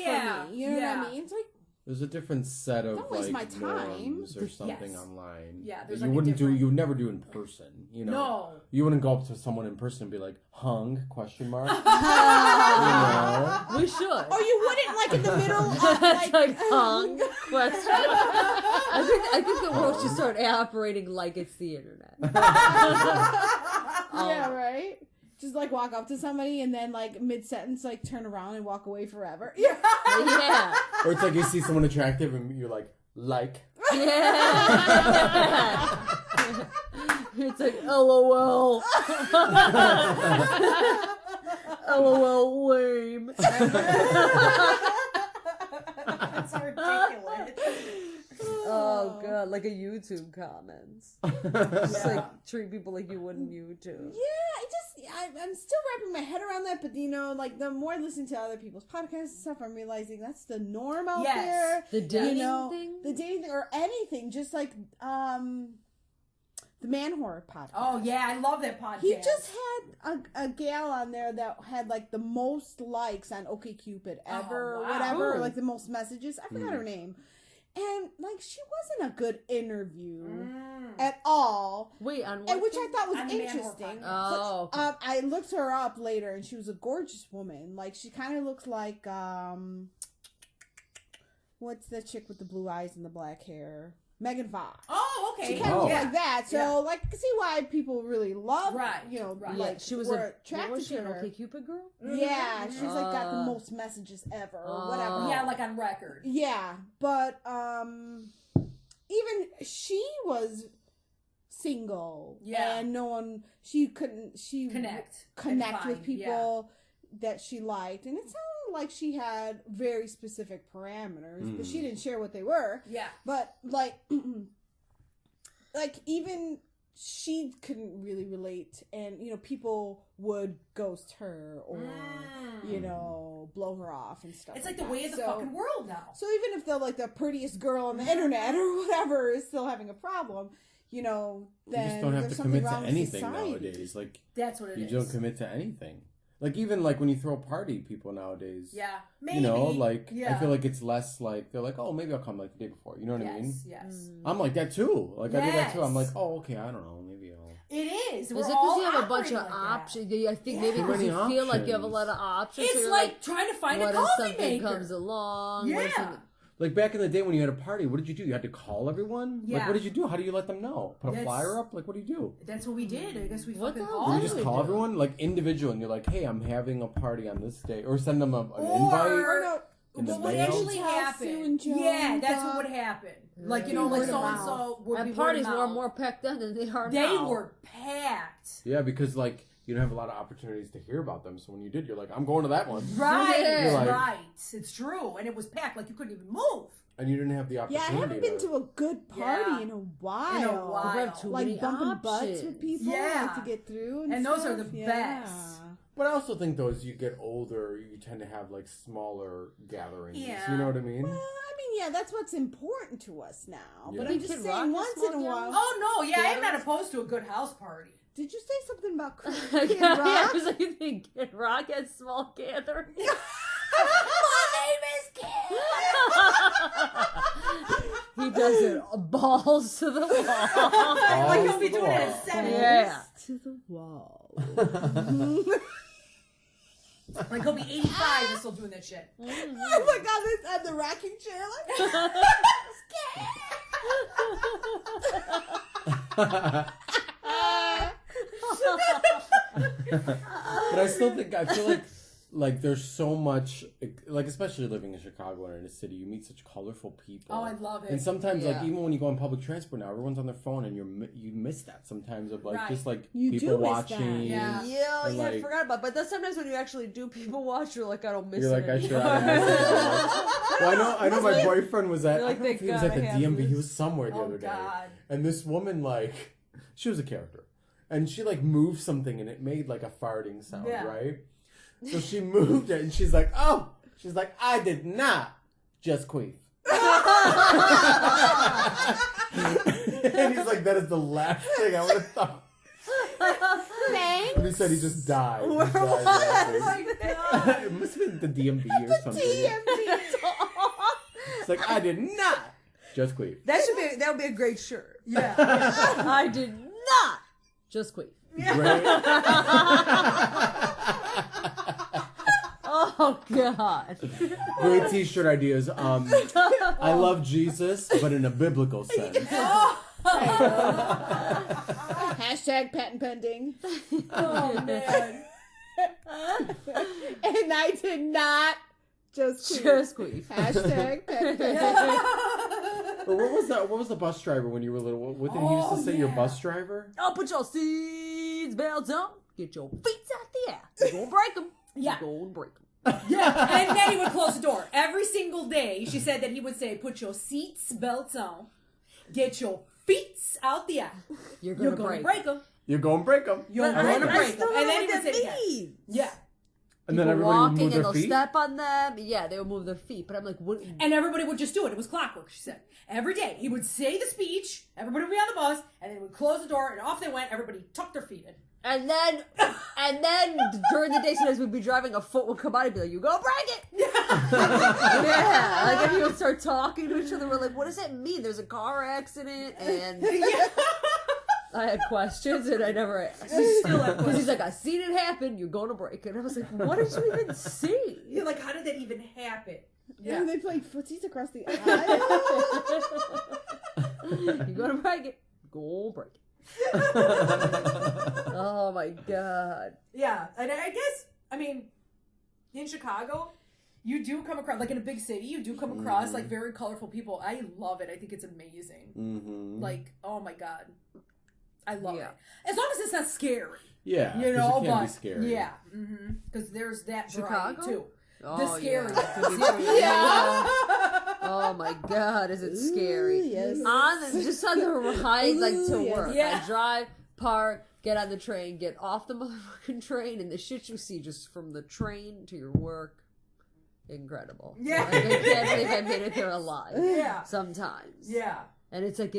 me. You know what I mean? It's like, there's a different set of like norms or something online. Yeah, there's like you would never do in person. You know, no, you wouldn't go up to someone in person and be like, "Hung?" Question mark. You know? We should. Or you wouldn't like in the middle of like hung question. I think the world should start operating like it's the internet. Yeah, right. Just like walk up to somebody and then like mid-sentence like turn around and walk away forever. Yeah. Or it's like you see someone attractive and you're like. Yeah. It's like LOL. LOL lame. That's ridiculous. Oh god, like a YouTube comments. Just like treat people like you would in YouTube. Yeah, I'm still wrapping my head around that, but you know, like the more I listen to other people's podcasts and stuff, I'm realizing that's the norm out there. The dating thing? The dating thing or anything, just like the Man Horror podcast. Oh yeah, I love that podcast. He just had a gal on there that had like the most likes on OkCupid ever or whatever, like the most messages. I forgot her name. And, like, she wasn't a good interview at all. Wait, on what? And which I thought was interesting. Oh, okay. I looked her up later, and she was a gorgeous woman. Like, she kind of looks like, what's the chick with the blue eyes and the black hair? Megan Fox. Oh, okay. She kind of looked like that. So, like, see why people really love, like, she was attracted to her. Okay, Cupid girl? Yeah, she's, like, got the most messages ever, or whatever. Yeah, like on record. Yeah, but, even she was single. Yeah. And no one, she connect with people that she liked. And it sounded like she had very specific parameters, but she didn't share what they were. Yeah. But, like, even she couldn't really relate. And, people would ghost her or, blow her off and stuff. It's like the way of the fucking world now. So even if the prettiest girl on the internet or whatever is still having a problem, then you just don't have to commit to anything nowadays. Like, that's what it is. You don't commit to anything. Like, even, like, when you throw a party, people nowadays... Yeah, maybe. I feel like it's less, like, they're like, oh, maybe I'll come, like, the day before. You know what I mean? Yes. I'm like that, too. Like, I do that, too. I'm like, oh, okay, I don't know, maybe I'll... It is. Is it because you have a bunch of options? I think maybe because you feel like you have a lot of options. It's like trying to find a coffee maker. What if something comes along? Yeah. Like, back in the day when you had a party, what did you do? You had to call everyone? Yeah. Like, what did you do? How do you let them know? Put a flyer up? Like, what do you do? That's what we did. I guess we fucking called. You just call everyone? Like, individual, and you're like, hey, I'm having a party on this day. Or send them an invite. Or what would actually happen? Yeah, that's what would happen. Like, like so-and-so would be and parties were more packed then than they are now. They were packed. Yeah, because, like, you don't have a lot of opportunities to hear about them. So when you did, you're like, I'm going to that one. Right, right. It's true. And it was packed. Like, you couldn't even move. And you didn't have the opportunity. Yeah, I haven't been to a good party in a while. Like bumping butts with people to get through. And those are the best. But I also think, though, as you get older, you tend to have, like, smaller gatherings. Yeah. You know what I mean? Well, that's what's important to us now. Yeah. But I'm just saying, once in a while. Oh, no, I'm not opposed to a good house party. Did you say something about Kid Rock? Yeah, I was like, you think Kid Rock has small gatherings? My name is Kid! He does it balls to the wall. Like he'll be doing it at 7. Yeah. To the wall. Like he'll be 85 and still doing that shit. Oh my god, this at the rocking chair. But I still think, I feel like there's so much, like, especially living in Chicago or in a city, you meet such colorful people. Oh, I love it. And sometimes, like, even when you go on public transport now, everyone's on their phone, and you miss that sometimes of, like, just, like, people watching. Yeah, I forgot about it. But then sometimes when you actually do people watch, you're like, I don't miss it. You're like, I should. Well, I know my boyfriend was at, I don't know if he was at the DMV. He was somewhere the other day. And this woman, like, she was a character. And she, like, moved something, and it made, like, a farting sound, right? So she moved it, and she's like, I did not just queef. And he's like, that is the last thing I would have thought. Thanks. And he said he just died. Oh my God. It must have been the DMV or something. It's like, I did not just queef. That would be a great shirt. Yeah. I did not just queef. Right? Oh God! Great T-shirt ideas. I love Jesus, but in a biblical sense. Hashtag patent pending. Oh man! And I did not just queef. Hashtag patent pending. But what was the bus driver when you were little? What did he used to say? Your bus driver? Oh, put your seat belts on. Get your feet out the air. You're gonna break them. Yeah. You're gonna break them. Yeah, and then he would close the door. Every single day, she said that he would say, put your seats belts on. Get your feet out the air. You're gonna break them. You're gonna break them. You're gonna break them. And then he would say it again. Yeah. And then everybody would move their feet? And they'll step on them. Yeah, they would move their feet. But I'm like, what? And everybody would just do it. It was clockwork, she said. Every day, he would say the speech, everybody would be on the bus, and then he would close the door, and off they went. Everybody tucked their feet in. And then during the day, sometimes we'd be driving, a foot would come out and be like, you go break it. Yeah, like if you would start talking to each other, we're like, what does that mean? There's a car accident, and I had questions, and I never asked. Because he's like, I seen it happen, you're going to break. And I was like, what did you even see? You're like, how did that even happen? Yeah. And they play footsies across the aisle. You're going to break it. Go break it. Oh my God. Yeah, and I guess, I mean, in Chicago, you do come across, like in a big city, you do come across like very colorful people. I love it. I think it's amazing. Mm-hmm. Like, oh my God. I love it. As long as it's not scary. Yeah. You know, it can be scary. Yeah. Because there's that Chicago too. Oh, the scary. Yeah. Oh my God, is it scary? Yes. Just on the ride, like to work. Yeah. I drive, park, get on the train, get off the motherfucking train, and the shit you see just from the train to your work, incredible. Yeah. Like, I can't believe I made it there alive. Yeah. Sometimes. Yeah. And it's like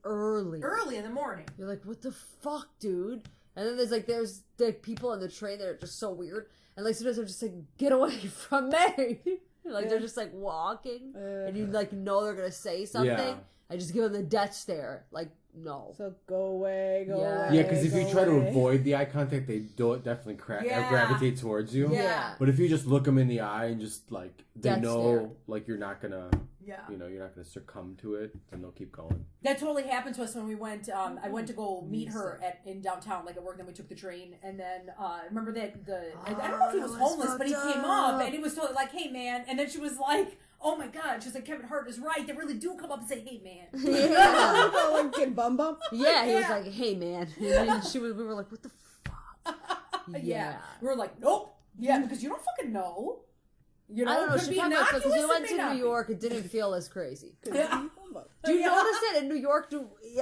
early in the morning. You're like, what the fuck, dude? And then there's people on the train that are just so weird. And like sometimes I'm just like, get away from me. Like they're just like walking, and you like know they're gonna say something. Yeah. I just give them the death stare, like no. So go away, go away. Yeah, because if you try to avoid the eye contact, they definitely gravitate towards you. Yeah. But if you just look them in the eye and just like they death know, stare. like you're not gonna. Yeah. You know, you're not going to succumb to it, and they'll keep going. That totally happened to us when we went. I went to go meet her in downtown, like at work. Then we took the train, and then remember that I don't know if he was homeless, but he came up, and he was totally like, "Hey, man," and then she was like, "Oh my God," she's like, "Kevin Hart is right. They really do come up and say, 'Hey, man.'" Yeah. Like get bum bum. Yeah, he was like, "Hey, man," and we were like, "What the fuck?" Yeah, we were like, "Nope." Yeah, because you don't fucking know. You know, I don't know, Chicago, because we went to New York, it didn't feel as crazy. Yeah. Do you notice that in New York?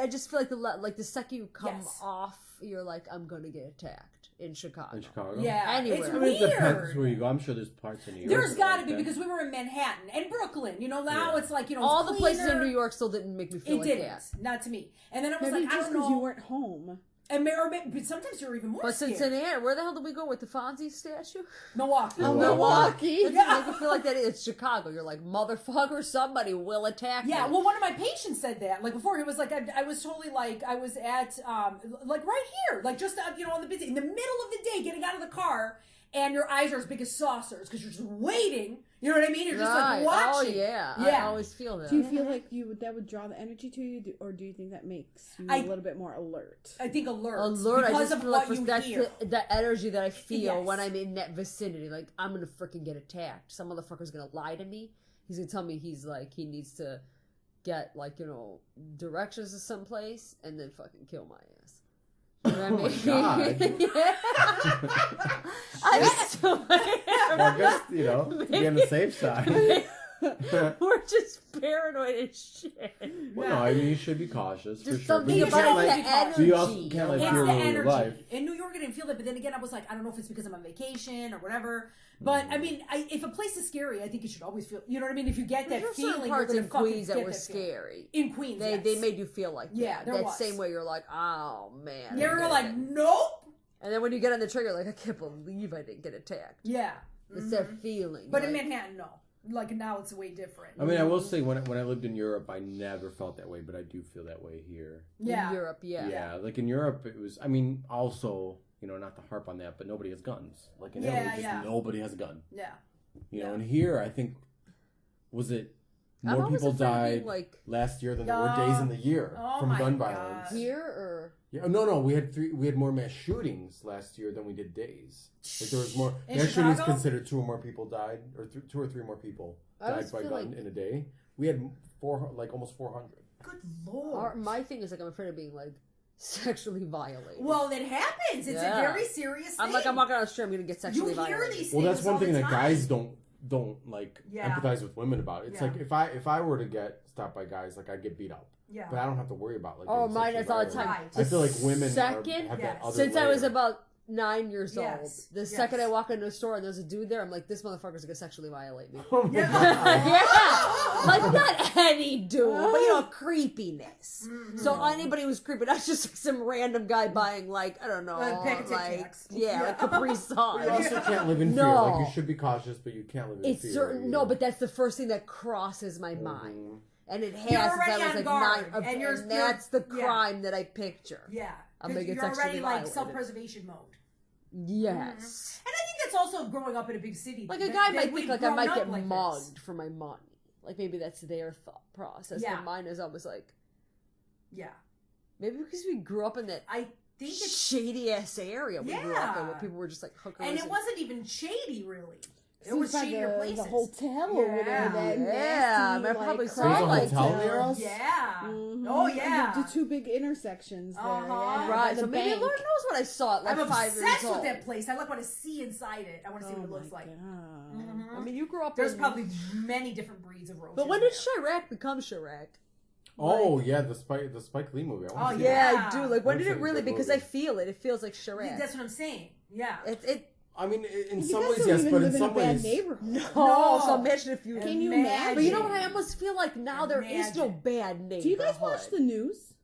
I just feel like the second you come off, you're like, I'm going to get attacked in Chicago. Yeah. Anywhere. It's weird. It depends where you go. I'm sure there's parts in New York. There's got to be, because we were in Manhattan and Brooklyn. You know, now it's like, you know, all the places in New York still didn't make me feel like that. It didn't. Not to me. And then I was Maybe like, I just don't know. because you weren't home. But sometimes you're even more scared. But Cincinnati, where the hell did we go with the Fonzie statue? Milwaukee. Oh, Milwaukee. It doesn't make you feel like that. It's Chicago. You're like, motherfucker, somebody will attack me. Yeah, well, one of my patients said that. Like, before, he was like, I was totally like, I was at, like, right here. Like, just, you know, in the middle of the day, getting out of the car, and your eyes are as big as saucers, because you're just waiting. You know what I mean? You're just like watching. Oh, yeah. I always feel that. Do you feel like that would draw the energy to you, or do you think that makes you a little bit more alert? I think alert. Because I just feel like that's the energy that I feel when I'm in that vicinity. Like, I'm going to freaking get attacked. Some motherfucker's going to lie to me. He's going to tell me he needs to get, like, you know, directions to someplace and then fucking kill my ass. You know what I mean? God. Yeah. I'm still well, I guess, you know, to be on the safe side. We're just paranoid as shit. Well, no, I mean, you should be cautious, just for sure. Something about the energy. So you also can't, like, fear your life. In New York, I didn't feel that, but then again, I was like, I don't know if it's because I'm on vacation or whatever. But, I mean, if a place is scary, I think you should always feel, you know what I mean? If you get that feeling, parts in Queens that were scary. In Queens, they made you feel like that. Yeah, there was. Same way you're like, oh, man. You're like, nope. And then when you get on the trigger, like, I can't believe I didn't get attacked. Yeah. It's that feeling. But in Manhattan, no. Like, now it's way different. I mean, I will say, when I lived in Europe, I never felt that way, but I do feel that way here. Yeah. In Europe, yeah. Yeah, like in Europe, it was, I mean, also, you know, not to harp on that, but nobody has guns. Like in Italy, just nobody has a gun. Yeah. You know, and here, I think, was it more people died last year than there were days in the year from gun violence? Here or? Yeah, no, we had more mass shootings last year than we did days. Like there was more mass shootings considered 2 or more people died, or 2 or 3 more people died by gun in a day. We had almost 400. Good Lord! My thing is like I'm afraid of being like sexually violated. Well, it happens. It's a very serious thing. I'm like, I'm walking down the street, I'm gonna get sexually violated. These things well, that's one thing that guys don't like empathize with women about. It's like if I were to get stopped by guys, like I'd get beat up. Yeah. But I don't have to worry about like. Oh, mine is all the time. I feel like women have that other since layer. I was about 9 years old. The second I walk into a store and there's a dude there, I'm like, this motherfucker's gonna sexually violate me. Like, not any dude, but creepiness. Mm-hmm. So anybody who's creepy, not just like some random guy buying like, I don't know, like Capri Sun. You also can't live in fear. Like, you should be cautious, but you can't live in fear. Certain, no, but that's the first thing that crosses my mind. And it has since I was like 9, and that's the crime that I picture. Yeah, I'm like, you're already like self-preservation mode. Yes, and I think that's also growing up in a big city. Like a guy might think like I might get mugged for my money. Like maybe that's their thought process. Yeah, but mine is almost like, maybe because we grew up in that. I think it's shady ass area we grew up in, where people were just like hookers. And it wasn't even shady, really. It was shadier places. The hotel over there. That nasty, I probably saw like hotel near us. Yeah. Mm-hmm. Oh yeah. The two big intersections there. Right. So maybe Lord knows what I saw at like 5 years old. I'm obsessed with that place. I want to see inside it. I want to see what it looks like. Mm-hmm. I mean, you grew up. There's probably many different breeds of roaches. But when did Chirac become Chirac? Oh yeah, the Spike Lee movie. I do. Like, when did it really? Because I feel it. It feels like Chirac. That's what I'm saying. Yeah. I mean, in some ways, yes, but in some ways, no. So imagine if you can you imagine? But you know what? I almost feel like now there is no bad neighborhood. Do you guys watch the news?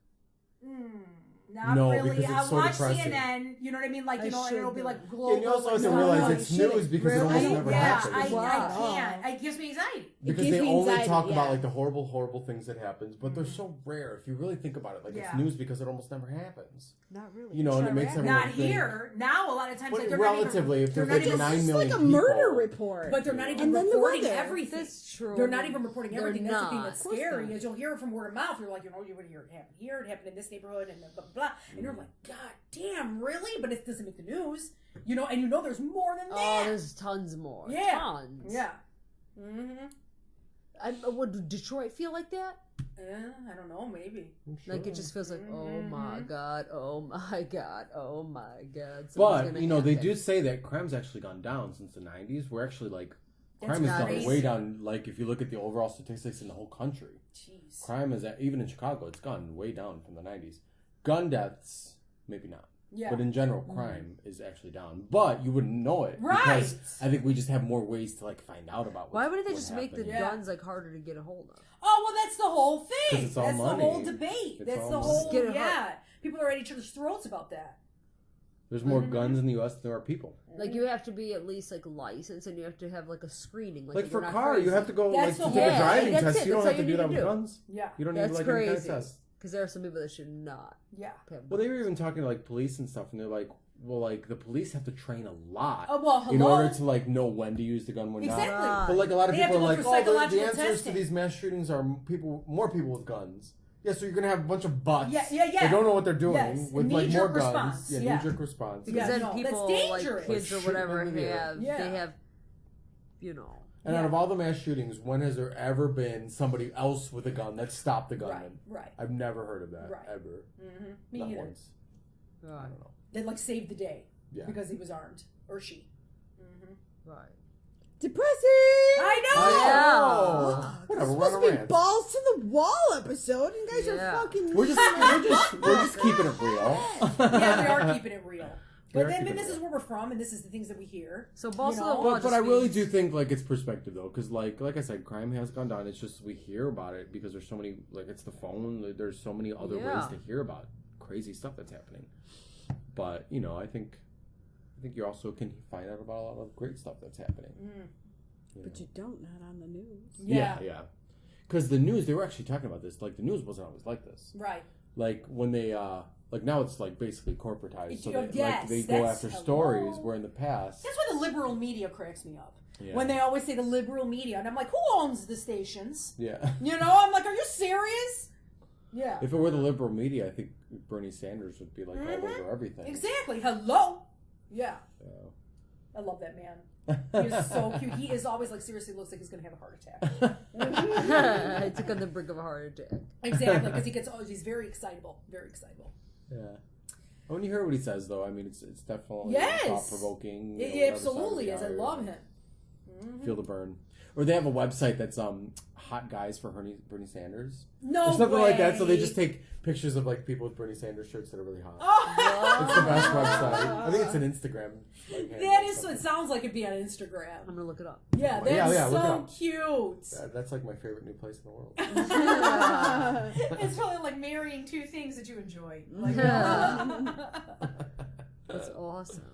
Not really. I watch CNN. You know what I mean? Like, and it'll be like global. And you also have to realize it's news because it almost never happens. I can't. It gives me anxiety. Because they only talk about like the horrible things that happens, but they're so rare. If you really think about it, like it's news because it almost never happens. Not really. You know, and it makes everyone not here. Now a lot of times, like they're relatively, if there's like 9 million people, it's like a murder report. But they're not even reporting everything. That's true. They're not even reporting everything. That's the thing that's scary. Is you'll hear it from word of mouth. You're like, you hear it happen here. It happened in this neighborhood, and blah blah. And you're like, God damn, really? But it doesn't make the news. You know, and there's more than that. Oh, there's tons more. Yeah. Tons. Yeah. Mm-hmm. Would Detroit feel like that? I don't know, maybe. Sure. Like it just feels like, oh my God, oh my God, oh my God. But, they do say that crime's actually gone down since the 90s. We're actually like, crime has gone way down. Like if you look at the overall statistics in the whole country. Jeez. Crime is, even in Chicago, it's gone way down from the 90s. Gun deaths, maybe not. Yeah. But in general, crime is actually down. But you wouldn't know it. Right. Because I think we just have more ways to like find out about why wouldn't they just make the guns like harder to get a hold of? Oh, well, that's the whole thing. It's all that's money. The whole debate. That's the whole, People are at each other's throats about that. There's more guns in the U.S. than there are people. Like, you have to be at least, like, licensed, and you have to have, like, a screening. Like for a car, you have to go, like, to take a driving test. You don't have to do that with guns. Yeah. You don't need, like, any kind of test. Because there are some people that should not. Yeah. Well, they were even talking to, like, police and stuff, and they're like, well, like, the police have to train a lot in order to, like, know when to use the gun, when not. Exactly. But, like, a lot of people are like, oh, the answers to these mass shootings are more people with guns. Yeah, so you're going to have a bunch of butts. They don't know what they're doing with, like, more guns. Yeah, knee-jerk response. Because then people, like, kids or whatever, they have, And out of all the mass shootings, when has there ever been somebody else with a gun that stopped the gunman? Right. I've never heard of that, ever. Mm-hmm. Me Not either. once. I don't know. They, like, saved the day because he was armed. Or she. Mm-hmm. Right. Depressing! I know! Whatever, it's supposed to be balls to the wall episode. You guys are fucking... We're just keeping it real. Yeah, we are keeping it real. But then this is where we're from, and this is the things that we hear. So balls to the wall. But I really do think like it's perspective though, because like I said, crime has gone down. It's just we hear about it because there's so many. Like it's the phone. There's so many other ways to hear about crazy stuff that's happening. But I think you also can find out about a lot of great stuff that's happening. But you don't, not on the news. Yeah. Because the news, they were actually talking about this. Like the news wasn't always like this. Right. Like when they like now it's like basically corporatized, so they go after stories where in the past. That's why the liberal media cracks me up. Yeah. When they always say the liberal media, and I'm like, who owns the stations? Yeah. I'm like, are you serious? Yeah. If it were the liberal media, I think Bernie Sanders would be like all over everything. Exactly. Hello. Yeah. I love that man. He is so cute. He is always like seriously looks like he's gonna have a heart attack. I took on the brink of a heart attack. Exactly, because he's very excitable. Very excitable. Yeah. When you hear what he says, though, I mean, it's definitely thought provoking. It absolutely is. I love him. Feel the burn. Or they have a website that's hot guys for Bernie Sanders. No, or something way. like that. So they just take pictures of like people with Bernie Sanders shirts that are really hot. Oh. It's the best website. I think it's an Instagram. That is. So it sounds like it'd be on Instagram. I'm gonna look it up. Yeah, that's so cute. That's like my favorite new place in the world. It's probably like marrying two things that you enjoy. Like, that's awesome.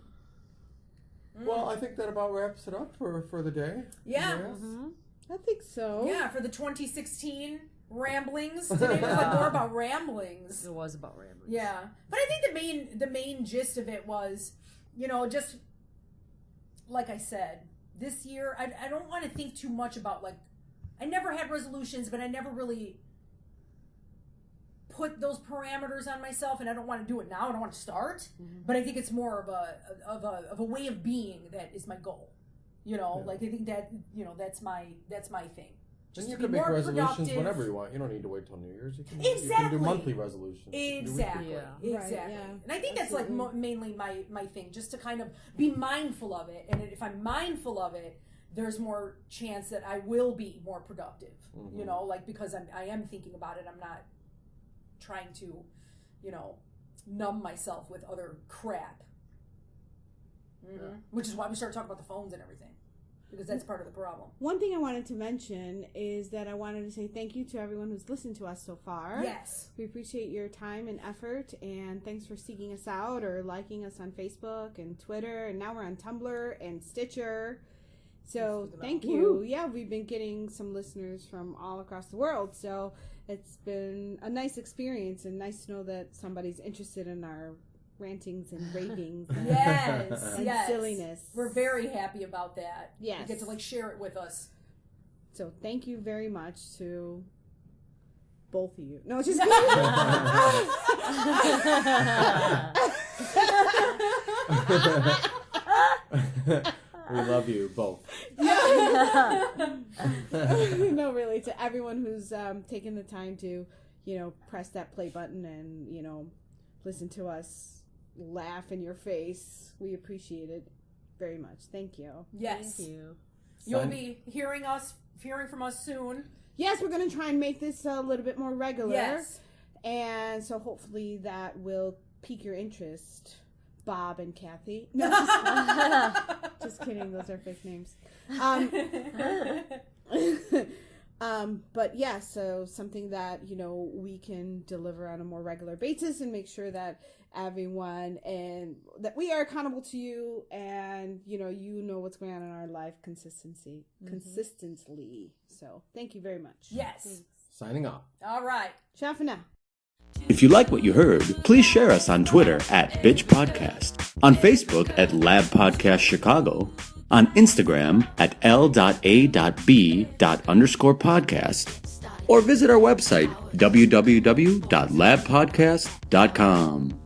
Well, I think that about wraps it up for the day. Yeah. Mm-hmm. I think so. Yeah, for the 2016 ramblings. Today was like more about ramblings. It was about ramblings. Yeah. But I think the main gist of it was, just like I said, this year I don't want to think too much about like I never had resolutions, but I never really put those parameters on myself, and I don't want to do it now. I don't want to start, but I think it's more of a way of being that is my goal. Like I think that that's my thing. Just you can make resolutions whenever you want. You don't need to wait till New Year's. You can do monthly resolutions. Exactly. Yeah. Exactly. Right, yeah. And I think that's like mainly my thing, just to kind of be mindful of it. And if I'm mindful of it, there's more chance that I will be more productive. Like because I am thinking about it. I'm not trying to, numb myself with other crap. Which is why we started talking about the phones and everything, because that's part of the problem. One thing I wanted to mention is that I wanted to say thank you to everyone who's listened to us so far. Yes. We appreciate your time and effort, and thanks for seeking us out or liking us on Facebook and Twitter, and now we're on Tumblr and Stitcher. So thank you. Woo-hoo. Yeah, we've been getting some listeners from all across the world, so it's been a nice experience and nice to know that somebody's interested in our rantings and ravings and silliness. We're very happy about that. Yes. You get to share it with us. So thank you very much to both of you. No, just we love you both. No, really, to everyone who's taken the time to, press that play button and, listen to us laugh in your face. We appreciate it very much. Thank you. Yes. Thank you. You'll be hearing from us soon. Yes, we're going to try and make this a little bit more regular. Yes. And so hopefully that will pique your interest, Bob and Kathy. No, just kidding. Those are fake names. But yeah, so something that, we can deliver on a more regular basis and make sure that everyone and that we are accountable to you and, you know what's going on in our life consistently. So thank you very much. Yes. Signing off. All right. Ciao for now. If you like what you heard, please share us on Twitter at BitchPodcast, on Facebook at LabPodcast Chicago, on Instagram at l.a.b._podcast, or visit our website www.labpodcast.com.